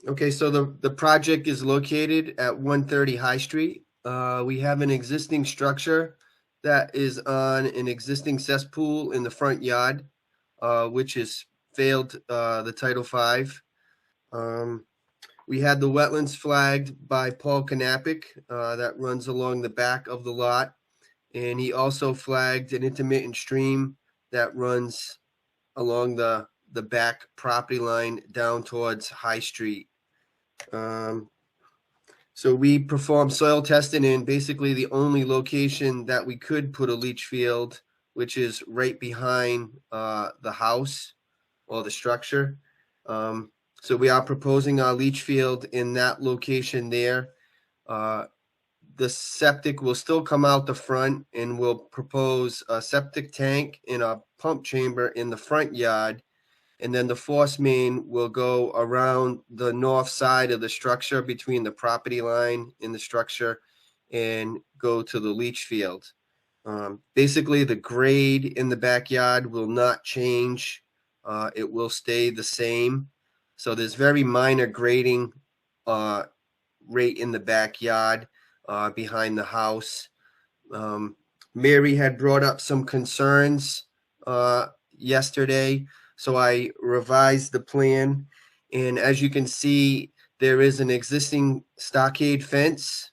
Okay, so the project is located at 130 High Street. We have an existing structure that is on an existing cesspool in the front yard, which has failed the Title V. We had the wetlands flagged by Paul Knappich that runs along the back of the lot. And he also flagged an intermittent stream that runs along the back property line down towards High Street. So we performed soil testing in basically the only location that we could put a leach field, which is right behind the house or the structure. So we are proposing our leach field in that location there. The septic will still come out the front, and we'll propose a septic tank and a pump chamber in the front yard. And then the force main will go around the north side of the structure between the property line and the structure and go to the leach field. Basically, the grade in the backyard will not change. It will stay the same. So there's very minor grading right in the backyard. Behind the house. Mary had brought up some concerns yesterday, so I revised the plan. And as you can see, there is an existing stockade fence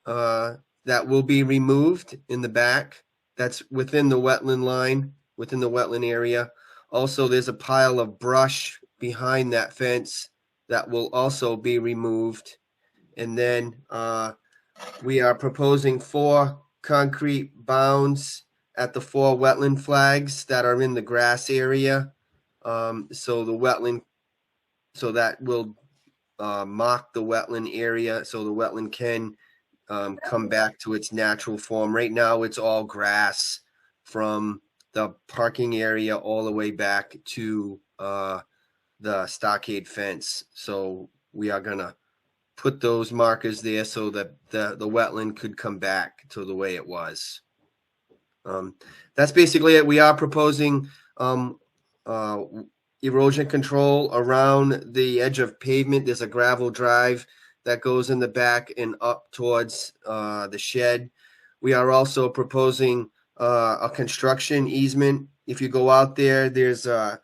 that will be removed in the back. That's within the wetland line, within the wetland area. Also, there's a pile of brush behind that fence that will also be removed. And then we are proposing 4 concrete bounds at the 4 wetland flags that are in the grass area. So that will mark the wetland area so the wetland can come back to its natural form. Right now, it's all grass from the parking area all the way back to the stockade fence. So we are gonna put those markers there so that the wetland could come back to the way it was. That's basically it. We are proposing erosion control around the edge of pavement. There's a gravel drive that goes in the back and up towards the shed. We are also proposing a construction easement. If you go out there, there's a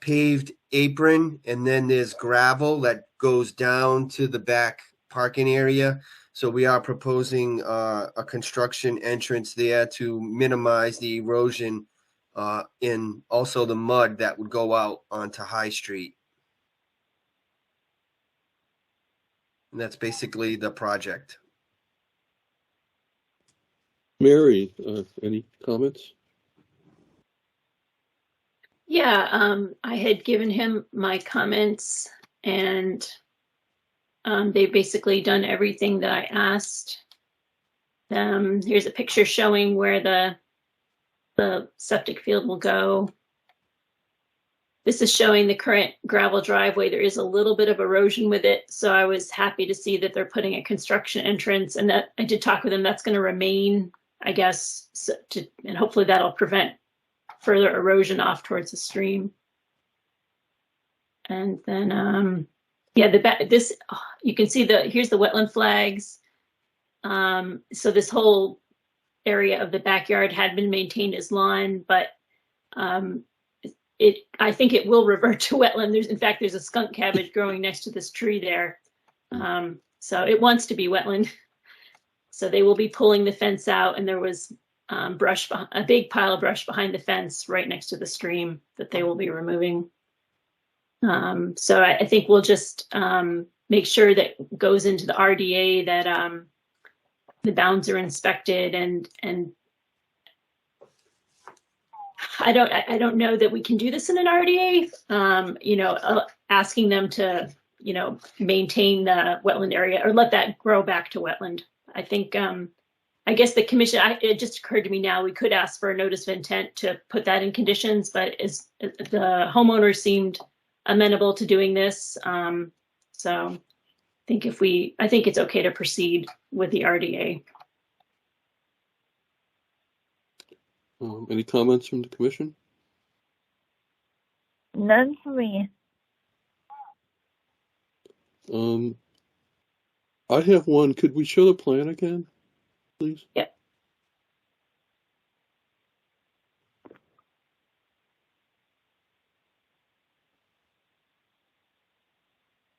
paved apron, and then there's gravel that goes down to the back parking area. So we are proposing a construction entrance there to minimize the erosion and also the mud that would go out onto High Street. And that's basically the project. Mary, any comments? Yeah, I had given him my comments, and they've basically done everything that I asked them. Here's a picture showing where the septic field will go. This is showing the current gravel driveway. There is a little bit of erosion with it, so I was happy to see that they're putting a construction entrance, and that I did talk with them. That's going to remain, I guess, and hopefully that'll prevent further erosion off towards the stream. And then, yeah, you can see here's the wetland flags. So this whole area of the backyard had been maintained as lawn, but I think it will revert to wetland. In fact, there's a skunk cabbage growing next to this tree there. So it wants to be wetland. So they will be pulling the fence out, and there was a big pile of brush behind the fence right next to the stream that they will be removing. So I think we'll just make sure that goes into the RDA that the bounds are inspected, and I don't know that we can do this in an RDA. Asking them to maintain the wetland area or let that grow back to wetland. I think I guess the commission. It just occurred to me now we could ask for a notice of intent to put that in conditions, but the homeowner seemed amenable to doing this. So I think it's okay to proceed with the RDA. Any comments from the commission? None for me. I have one. Could we show the plan again, please? Yep.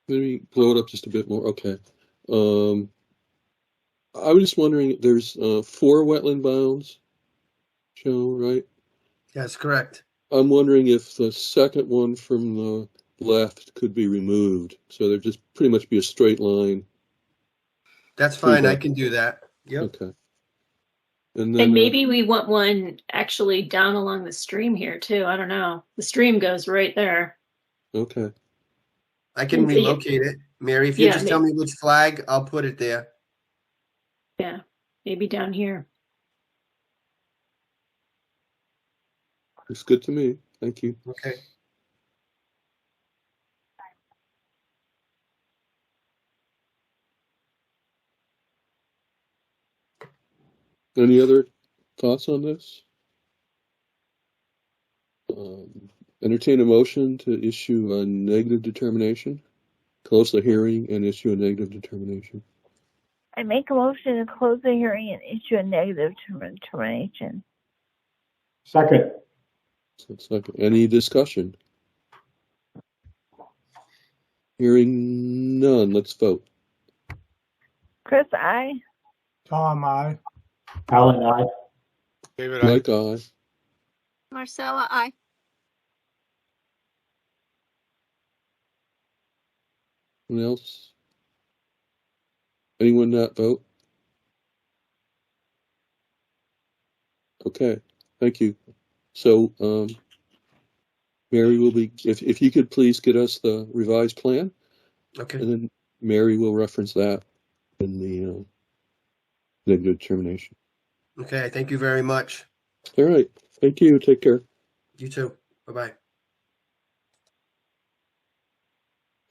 Maybe blow it up just a bit more. Okay. I was just wondering, there's 4 wetland bounds shown, right? That's correct. I'm wondering if the second one from the left could be removed, so there'd just pretty much be a straight line. That's fine. I can do that. Yep. Okay. And then maybe we want one actually down along the stream here too. I don't know. The stream goes right there. Okay. I can relocate it, Mary. If you just tell me which flag, I'll put it there. Yeah, maybe down here. It's good to me. Thank you. Okay. Any other thoughts on this? Entertain a motion to issue a negative determination, close the hearing, and issue a negative determination. I make a motion to close the hearing and issue a negative determination. Second. Second. Any discussion? Hearing none. Let's vote. Chris, aye. Tom, aye. Alan, aye. David, Mike, aye. Marcella, aye. Anyone else? Anyone not vote? Okay, thank you. So, Mary will be, if you could please get us the revised plan. Okay. And then Mary will reference that in the negative determination. Okay, thank you very much. All right. Thank you. Take care. You too. Bye-bye.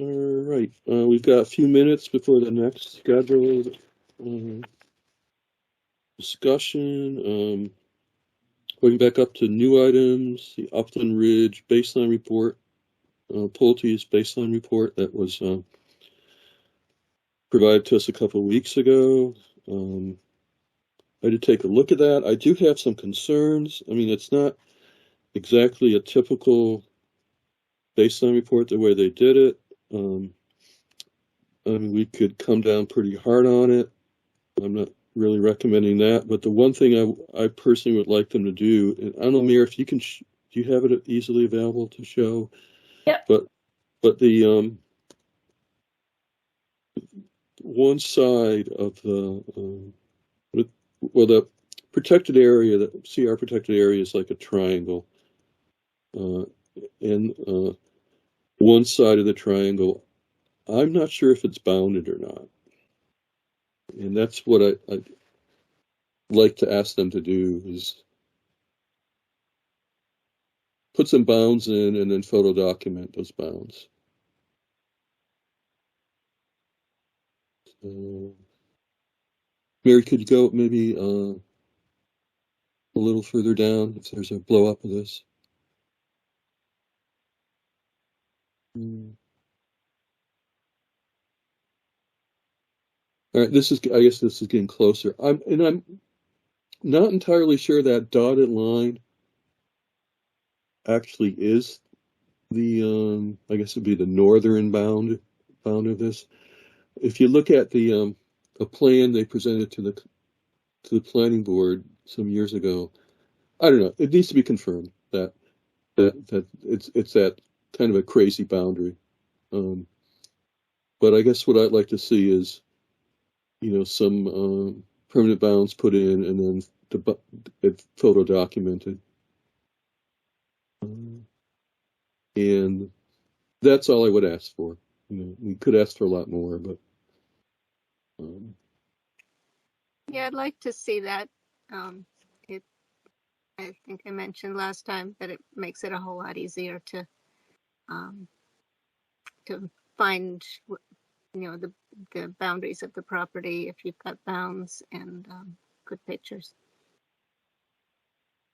All right. We've got a few minutes before the next scheduled discussion. Going back up to new items, the Upland Ridge baseline report, Pulte's baseline report that was provided to us a couple of weeks ago. I did take a look at that. I do have some concerns. I mean, it's not exactly a typical baseline report the way they did it. I mean, we could come down pretty hard on it. I'm not really recommending that, but the one thing I personally would like them to do, and I don't know, Mayor, if you can, do you have it easily available to show? Yep. But the one side of the the protected area, the CR protected area is like a triangle, and one side of the triangle, I'm not sure if it's bounded or not. And that's what I'd like to ask them to do, is put some bounds in and then photo document those bounds. Mary, could you go maybe a little further down if there's a blow up of this? All right, I guess this is getting closer. I'm not entirely sure that dotted line actually is the I guess it'd be the northern bound of this. If you look at the a plan they presented to the planning board some years ago, I don't know. It needs to be confirmed that it's that kind of a crazy boundary. But I guess what I'd like to see is, some permanent bounds put in and then it photo documented. And that's all I would ask for. We could ask for a lot more, but. Yeah, I'd like to see that. I think I mentioned last time that it makes it a whole lot easier to find, the boundaries of the property if you've got bounds and good pictures.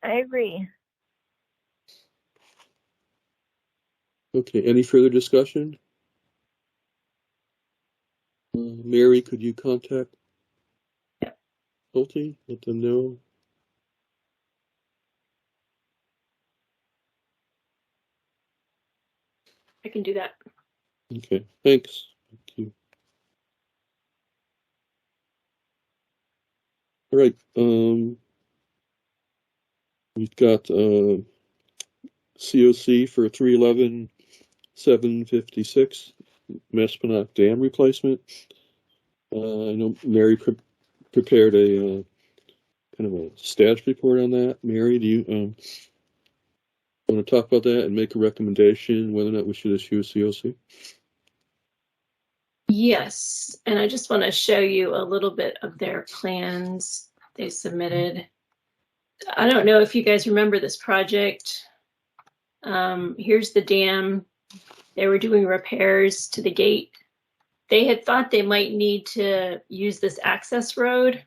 I agree. Okay, any further discussion? Mary, could you contact Pulte, let them know? I can do that. Okay, thanks. Thank you. All right, we've got COC for 311-756 Maspinock Dam replacement. I know Mary prepared a kind of a status report on that. Mary, do you want to talk about that and make a recommendation whether or not we should issue a COC? Yes, and I just want to show you a little bit of their plans they submitted. I don't know if you guys remember this project. Here's the dam. They were doing repairs to the gate. They had thought they might need to use this access road,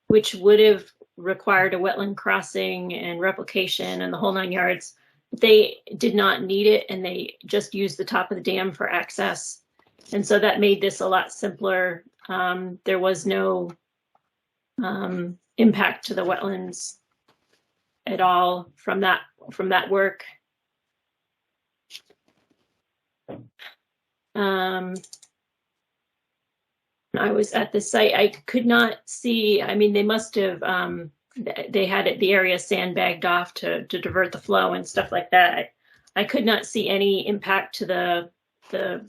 which would have required a wetland crossing and replication and the whole 9 yards. They did not need it, and they just used the top of the dam for access. And so that made this a lot simpler. There was no impact to the wetlands at all from that work. I was at the site. I could not see. I mean, they must have. They had the area sandbagged off to divert the flow and stuff like that. I could not see any impact to the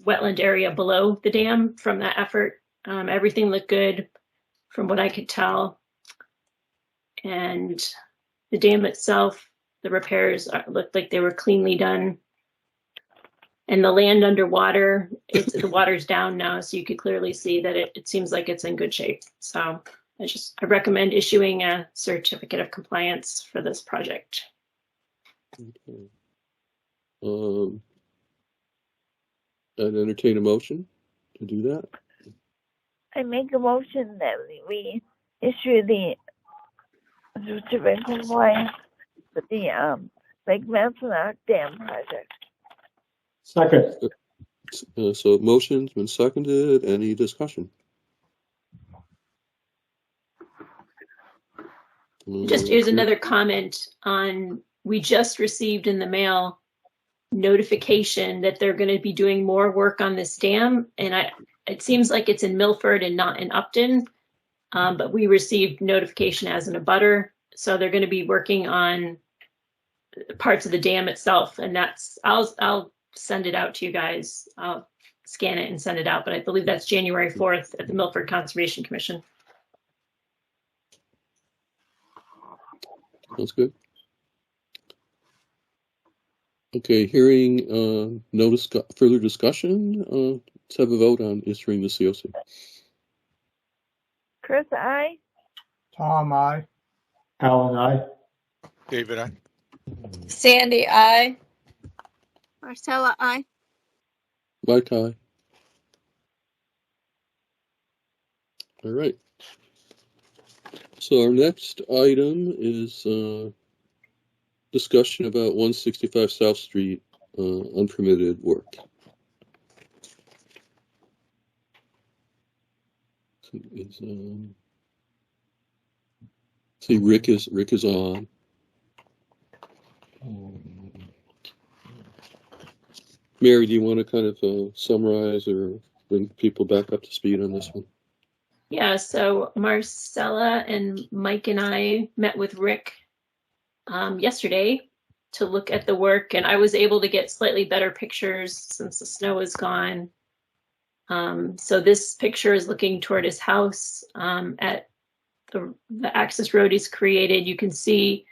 wetland area below the dam from that effort. Everything looked good from what I could tell. And the dam itself, the repairs looked like they were cleanly done. And the land underwater, the water's down now, so you could clearly see that it seems like it's in good shape. So I recommend issuing a certificate of compliance for this project. Okay. I'd entertain a motion to do that. I make a motion that we issue the certificate of compliance for the Lake Mackinac Dam project. Second. So motion's been seconded. Any discussion? Just here's another comment on, we just received in the mail notification that they're going to be doing more work on this dam. And it seems like it's in Milford and not in Upton. But we received notification as an abutter. So they're going to be working on parts of the dam itself. And I'll send it out to you guys. I'll scan it and send it out. But I believe that's January 4th at the Milford Conservation Commission. Sounds good. Okay, hearing further discussion, let's have a vote on issuing the COC. Chris, aye. Tom, I. Alan, aye. David, I. Sandy, aye. Marcella, aye. Mike, aye. All right. So our next item is discussion about 165 South Street unpermitted work. See, Rick is on. Mary, do you want to kind of summarize or bring people back up to speed on this one? Yeah, so Marcella and Mike and I met with Rick yesterday to look at the work, and I was able to get slightly better pictures since the snow is gone. So this picture is looking toward his house at the access road he's created. You can see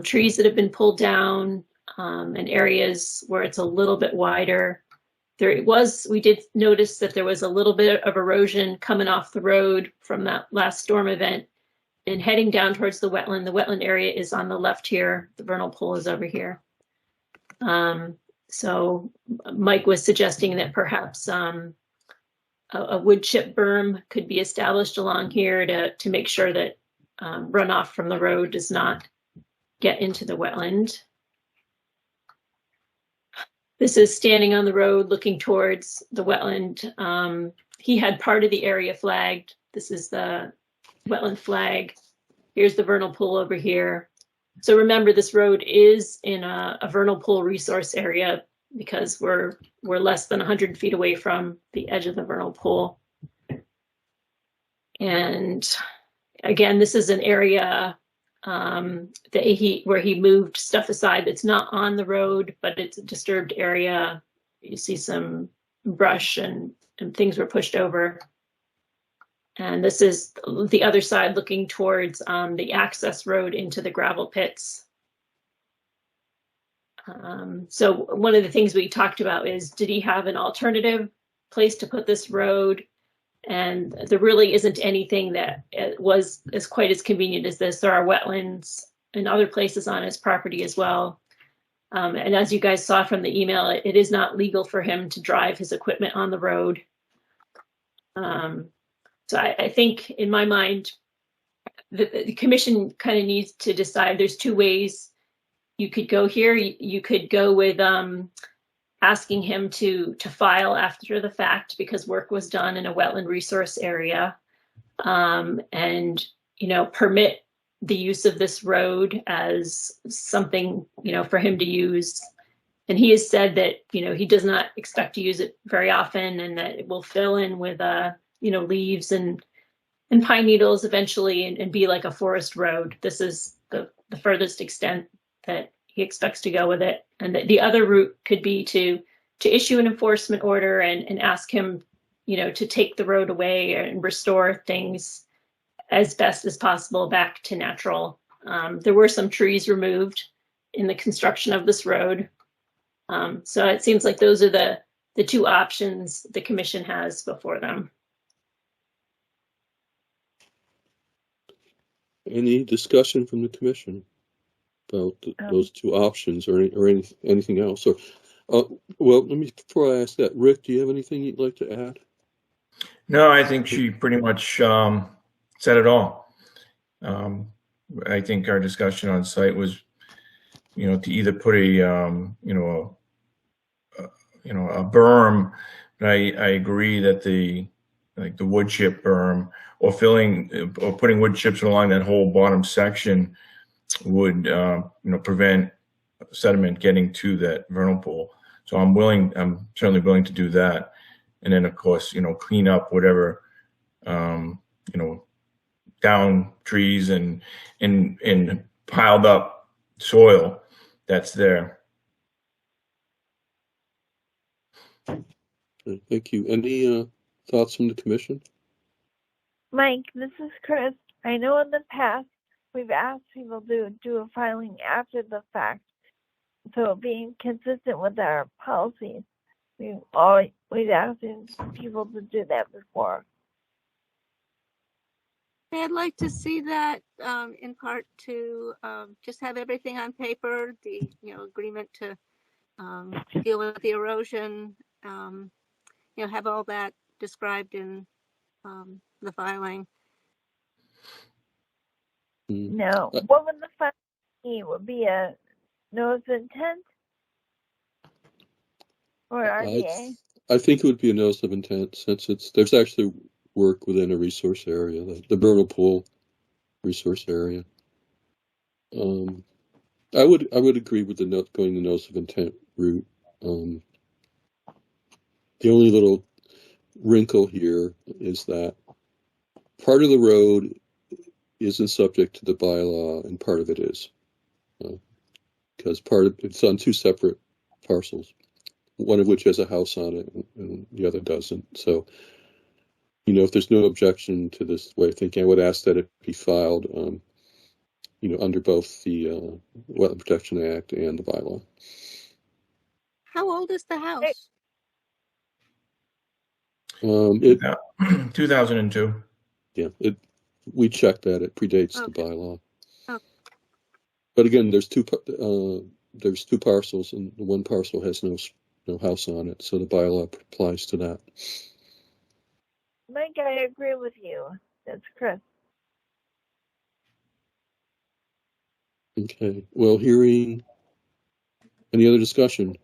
trees that have been pulled down and areas where it's a little bit wider. We did notice that there was a little bit of erosion coming off the road from that last storm event and heading down towards the wetland. The wetland area is on the left here. The vernal pool is over here. So Mike was suggesting that perhaps a wood chip berm could be established along here to make sure that runoff from the road does not get into the wetland. This is standing on the road looking towards the wetland. He had part of the area flagged. This is the wetland flag. Here's the vernal pool over here. So remember, this road is in a vernal pool resource area because we're less than 100 feet away from the edge of the vernal pool. And again, this is an area where he moved stuff aside that's not on the road, but it's a disturbed area. You see some brush and things were pushed over. And this is the other side looking towards the access road into the gravel pits. So one of the things we talked about is, did he have an alternative place to put this road? And there really isn't anything that was quite as convenient as this. There are wetlands and other places on his property as well. And as you guys saw from the email, it is not legal for him to drive his equipment on the road. So I think in my mind, the commission kind of needs to decide. There's two ways you could go here. You could go with asking him to file after the fact because work was done in a wetland resource area, and permit the use of this road as something for him to use. And he has said that he does not expect to use it very often, and that it will fill in with leaves and pine needles eventually and be like a forest road. This is the furthest extent that he expects to go with it. And the other route could be to issue an enforcement order and ask him, to take the road away and restore things as best as possible back to natural. There were some trees removed in the construction of this road. So it seems like those are the two options the commission has before them. Any discussion from the commission about those two options, or anything else? Or, well, let me, before I ask that, Rick, do you have anything you'd like to add? No, I think she pretty much said it all. I think our discussion on site was, to either put a berm, but I agree that the wood chip berm or putting wood chips along that whole bottom section would prevent sediment getting to that vernal pool. So I'm certainly willing to do that. And then of course, clean up whatever down trees and piled up soil that's there. Thank you. Any thoughts from the commission? Mike, this is Chris. I know in the past we've asked people to do a filing after the fact. So being consistent with our policies, we've asked people to do that before. I'd like to see that in part to just have everything on paper, the agreement to deal with the erosion, have all that described in the filing. No. What would the filing be? Would be a notice of intent or RDA? I think it would be a notice of intent, since there's actually work within a resource area, the vernal pool resource area. I would agree with going the notice of intent route. The only little wrinkle here is that part of the road isn't subject to the bylaw and part of it is, because it's on two separate parcels, one of which has a house on it and the other doesn't. So, if there's no objection to this way of thinking, I would ask that it be filed, under both the Wetland Protection Act and the bylaw. How old is the house? 2002. Yeah, we checked that. It predates the bylaw. Okay. But again, there's two parcels, and the one parcel has no house on it, so the bylaw applies to that. Mike, I agree with you. That's Chris. Okay. Well, hearing any other discussion?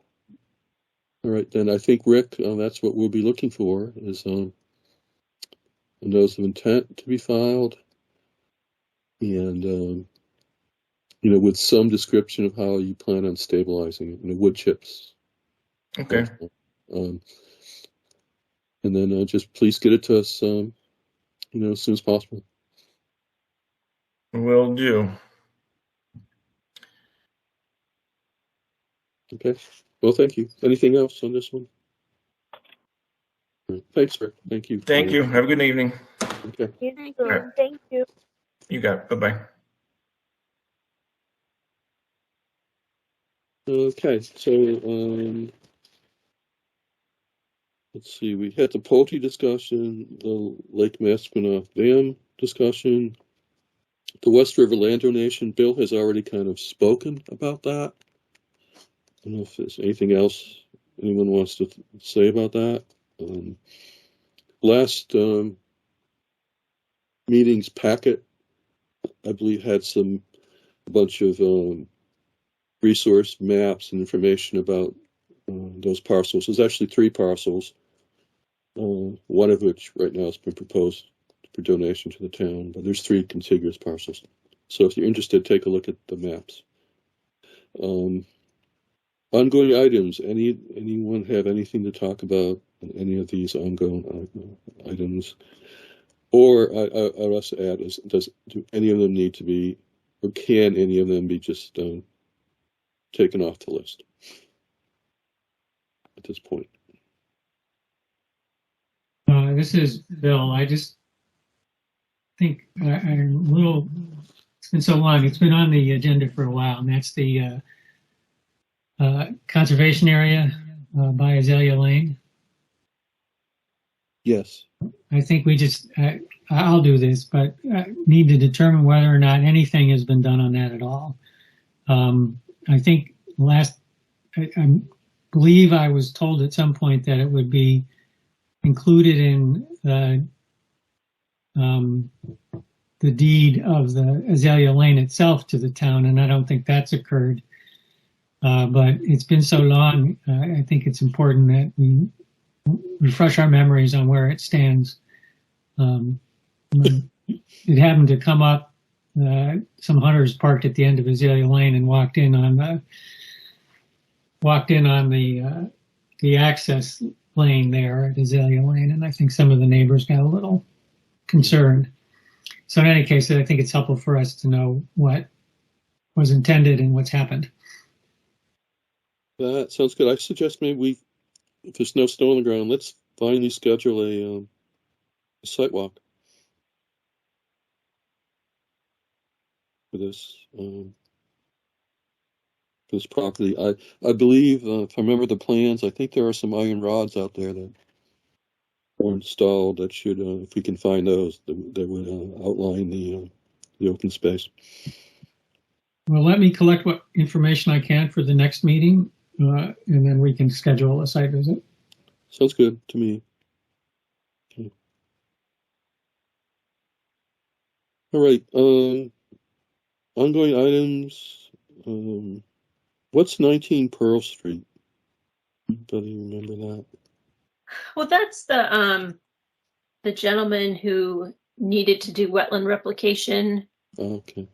All right, then I think, Rick, that's what we'll be looking for, is a notice of intent to be filed, and with some description of how you plan on stabilizing it, wood chips. Okay. And then just please get it to us, as soon as possible. Will do. Okay. Well, thank you. Anything else on this one? All right. Thanks, Rick. Thank you. Thank you. Have a good evening. Okay. Thank you. Thank you. You got it. Bye-bye. Okay. So, let's see. We had the Pulte discussion, the Lake Maspinock Dam discussion. The West River Land Donation. Bill has already kind of spoken about that. I don't know if there's anything else anyone wants to say about that. Last meeting's packet, I believe, had a bunch of resource maps and information about those parcels. There's actually 3 parcels, one of which right now has been proposed for donation to the town, but there's 3 contiguous parcels. So if you're interested, take a look at the maps. Ongoing items. Anyone have anything to talk about in any of these ongoing items? Or I would also add, do any of them need to be, or can any of them be just taken off the list at this point? This is Bill. I just think I'm a little, it's been so long. It's been on the agenda for a while, and that's the conservation area by Azalea Lane. Yes. I think we just, I'll do this, but need to determine whether or not anything has been done on that at all. I think I believe I was told at some point that it would be included in the deed of the Azalea Lane itself to the town, and I don't think that's occurred. But it's been so long, I think it's important that we refresh our memories on where it stands. It happened to come up, some hunters parked at the end of Azalea Lane and walked in on the access lane there at Azalea Lane, and I think some of the neighbors got a little concerned. So in any case, I think it's helpful for us to know what was intended and what's happened. That sounds good. I suggest maybe if there's no snow on the ground, let's finally schedule a site walk for this property. I believe, if I remember the plans, I think there are some iron rods out there that are installed that should, if we can find those, that would outline the open space. Well, let me collect what information I can for the next meeting, and then we can schedule a site visit. Sounds good to me. Okay. All right. Ongoing items. What's 19 Pearl Street? Anybody remember that? Well, that's the gentleman who needed to do wetland replication. Oh, okay.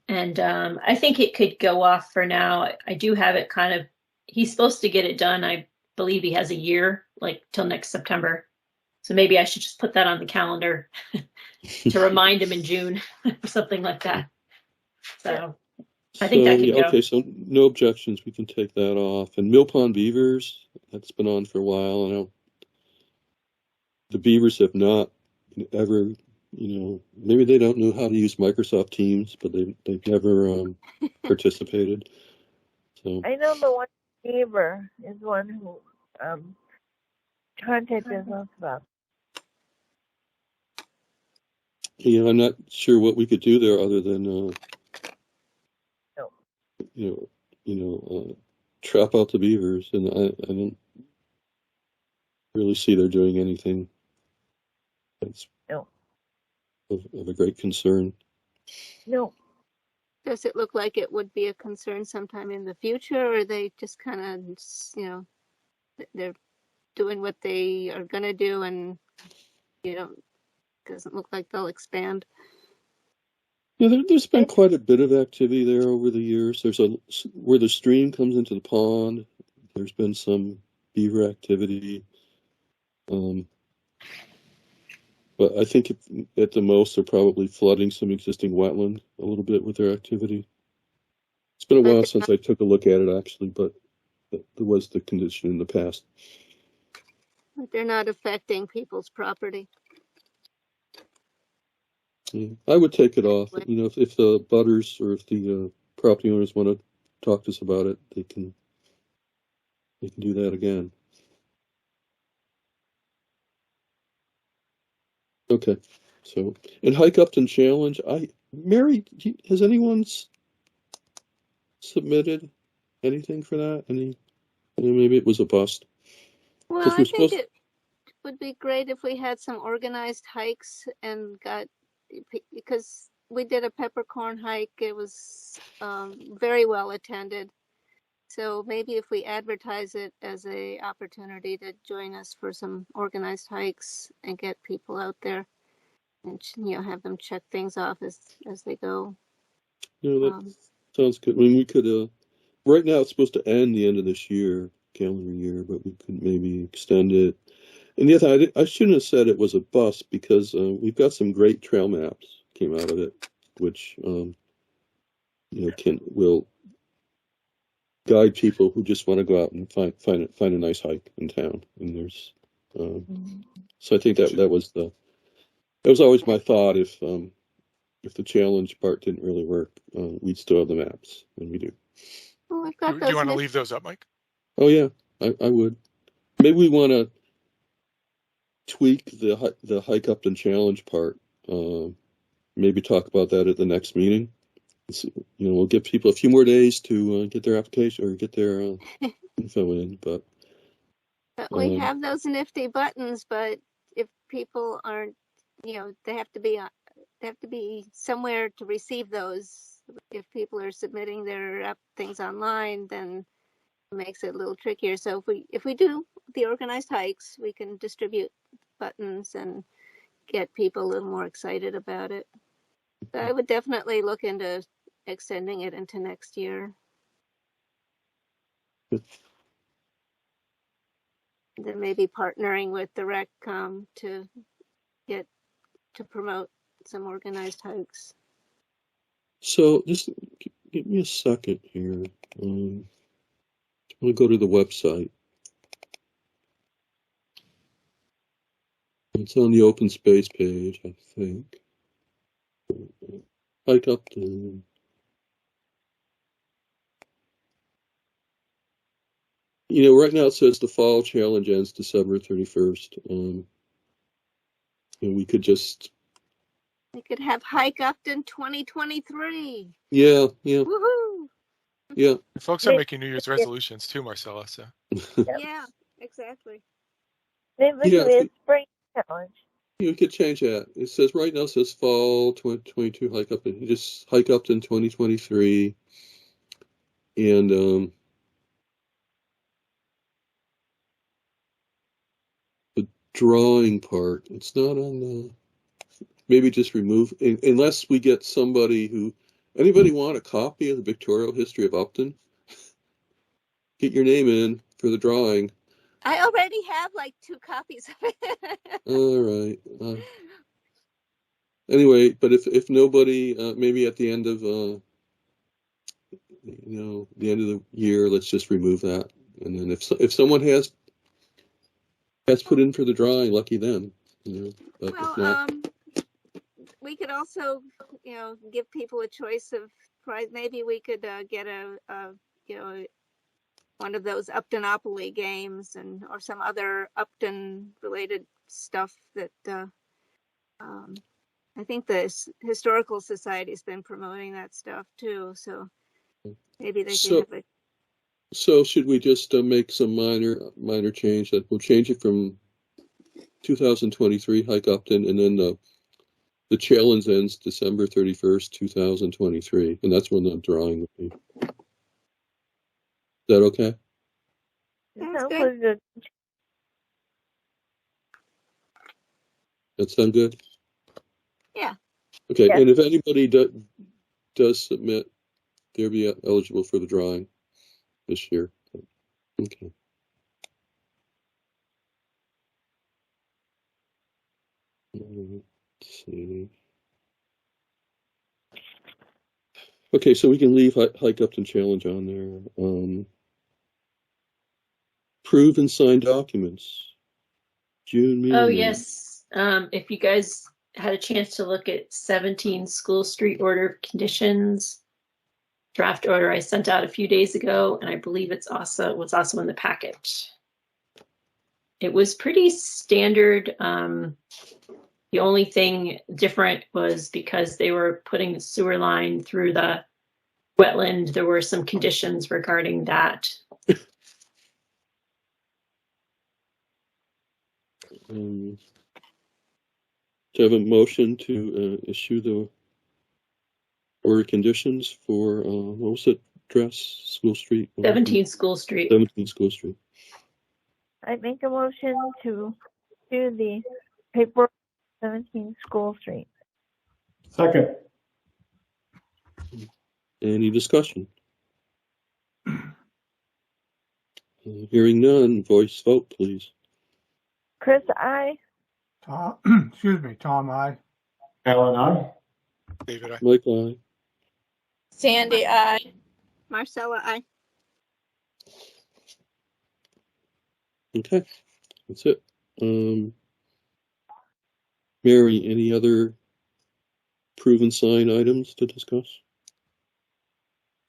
And I think it could go off for now. I do have it kind of, he's supposed to get it done. I believe he has a year, like till next September. So maybe I should just put that on the calendar to remind him in June or something like that. So I think that could go. Okay, so no objections. We can take that off. And Mill Pond Beavers, that's been on for a while. I know the Beavers have not ever, maybe they don't know how to use Microsoft Teams, but they've never participated. So I know the one neighbor is one who contacted us about. Yeah, I'm not sure what we could do there other than trap out the beavers, and I don't really see they're doing anything that's of a great concern. No. Does it look like it would be a concern sometime in the future, or they just kind of, they're doing what they are going to do, and doesn't look like they'll expand? Yeah, there's been quite a bit of activity there over the years. There's where the stream comes into the pond. There's been some beaver activity. But I think at the most they're probably flooding some existing wetland a little bit with their activity. It's been a while since I took a look at it actually, but that was the condition in the past. But they're not affecting people's property. Yeah, I would take it off. If the butters or if the property owners want to talk to us about it, they can do that again. Okay, so and Hike Upton Challenge. Mary, has anyone submitted anything for that? Maybe it was a bust. Well, I think it would be great if we had some organized hikes and because we did a peppercorn hike. It was very well attended. So maybe if we advertise it as a opportunity to join us for some organized hikes and get people out there and have them check things off as they go. That sounds good. I mean, we could right now it's supposed to end the end of this calendar year, but we could maybe extend it. And the other thing, I shouldn't have said it was a bust because we've got some great trail maps came out of it, which will guide people who just want to go out and find a nice hike in town. And there's so I think that was always my thought. If the challenge part didn't really work, we'd still have the maps, and we do. Well, we've got Do those you want to leave those up, Mike? Oh yeah, I would. Maybe we want to tweak the Hike Upton Challenge part maybe talk about that at the next meeting. We'll give people a few more days to get their application or get their info in, but we have those nifty buttons, but if people aren't, they have to be somewhere to receive those. If people are submitting their things online, then it makes it a little trickier. So if we do the organized hikes, we can distribute buttons and get people a little more excited about it. But I would definitely look into extending it into next year. Then maybe partnering with the RecCom to promote some organized hikes. So just give me a second here. I'm going to go to the website. It's on the open space page, I think. Hike Upton. Right now it says the fall challenge ends December 31st. And we could have Hike Upton 2023. Yeah. Woohoo! Yeah. Folks are making New Year's resolutions too, Marcella. So. Yeah, exactly. Maybe a spring challenge. You could change that. It says right now it says fall 2022 Hike Upton. You just Hike Upton 2023. And the drawing part, it's not on the, maybe just remove, unless we get anybody want a copy of the pictorial history of Upton? Get your name in for the drawing. I already have like 2 copies of it. All right. Anyway, but if nobody, maybe at the end of the end of the year, let's just remove that. And then if someone has put in for the drawing, lucky them. But well, if not, we could also, give people a choice of prize. Maybe we could get one of those Uptonopoly games or some other Upton related stuff that I think the Historical Society has been promoting that stuff too. So maybe they can have So should we just make some minor change? That we'll change it from 2023 Hike Upton, and then the challenge ends December 31st, 2023, and that's when the drawing would be. Is that okay? That's good. That sound good? Yeah. Okay, Yeah. and if anybody does submit, they'll be eligible for the drawing this year. Okay. Let's see. Okay, so we can leave Hike Upton Challenge on there. Prove and sign documents. June meeting. Oh, yes. If you guys had a chance to look at 17 School Street Order of Conditions draft order I sent out a few days ago, and I believe was also in the packet. It was pretty standard. The only thing different was because they were putting the sewer line through the wetland. There were some conditions regarding that. Do you have a motion to issue the order conditions for, what was it, School Street? 17 School Street. 17 School Street. I make a motion to do the paperwork 17 School Street. Second. Any discussion? Hearing none, voice vote, please. Chris, I. Excuse me, Tom, I. Alan, I. David, I. Mike, aye. Sandy, I. Marcella, I. Okay, that's it. Mary, any other proven sign items to discuss?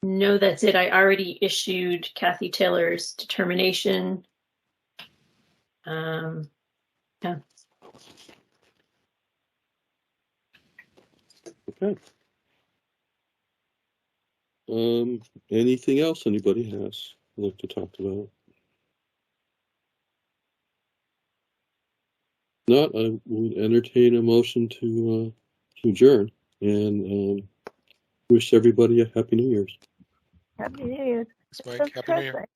No, that's it. I already issued Kathy Taylor's determination. Yeah. Okay. Anything else anybody has like to talk about? Not, I would entertain a motion to adjourn and wish everybody a happy New Year's. Happy New Year. Thanks, Mike. Happy New Year. Perfect.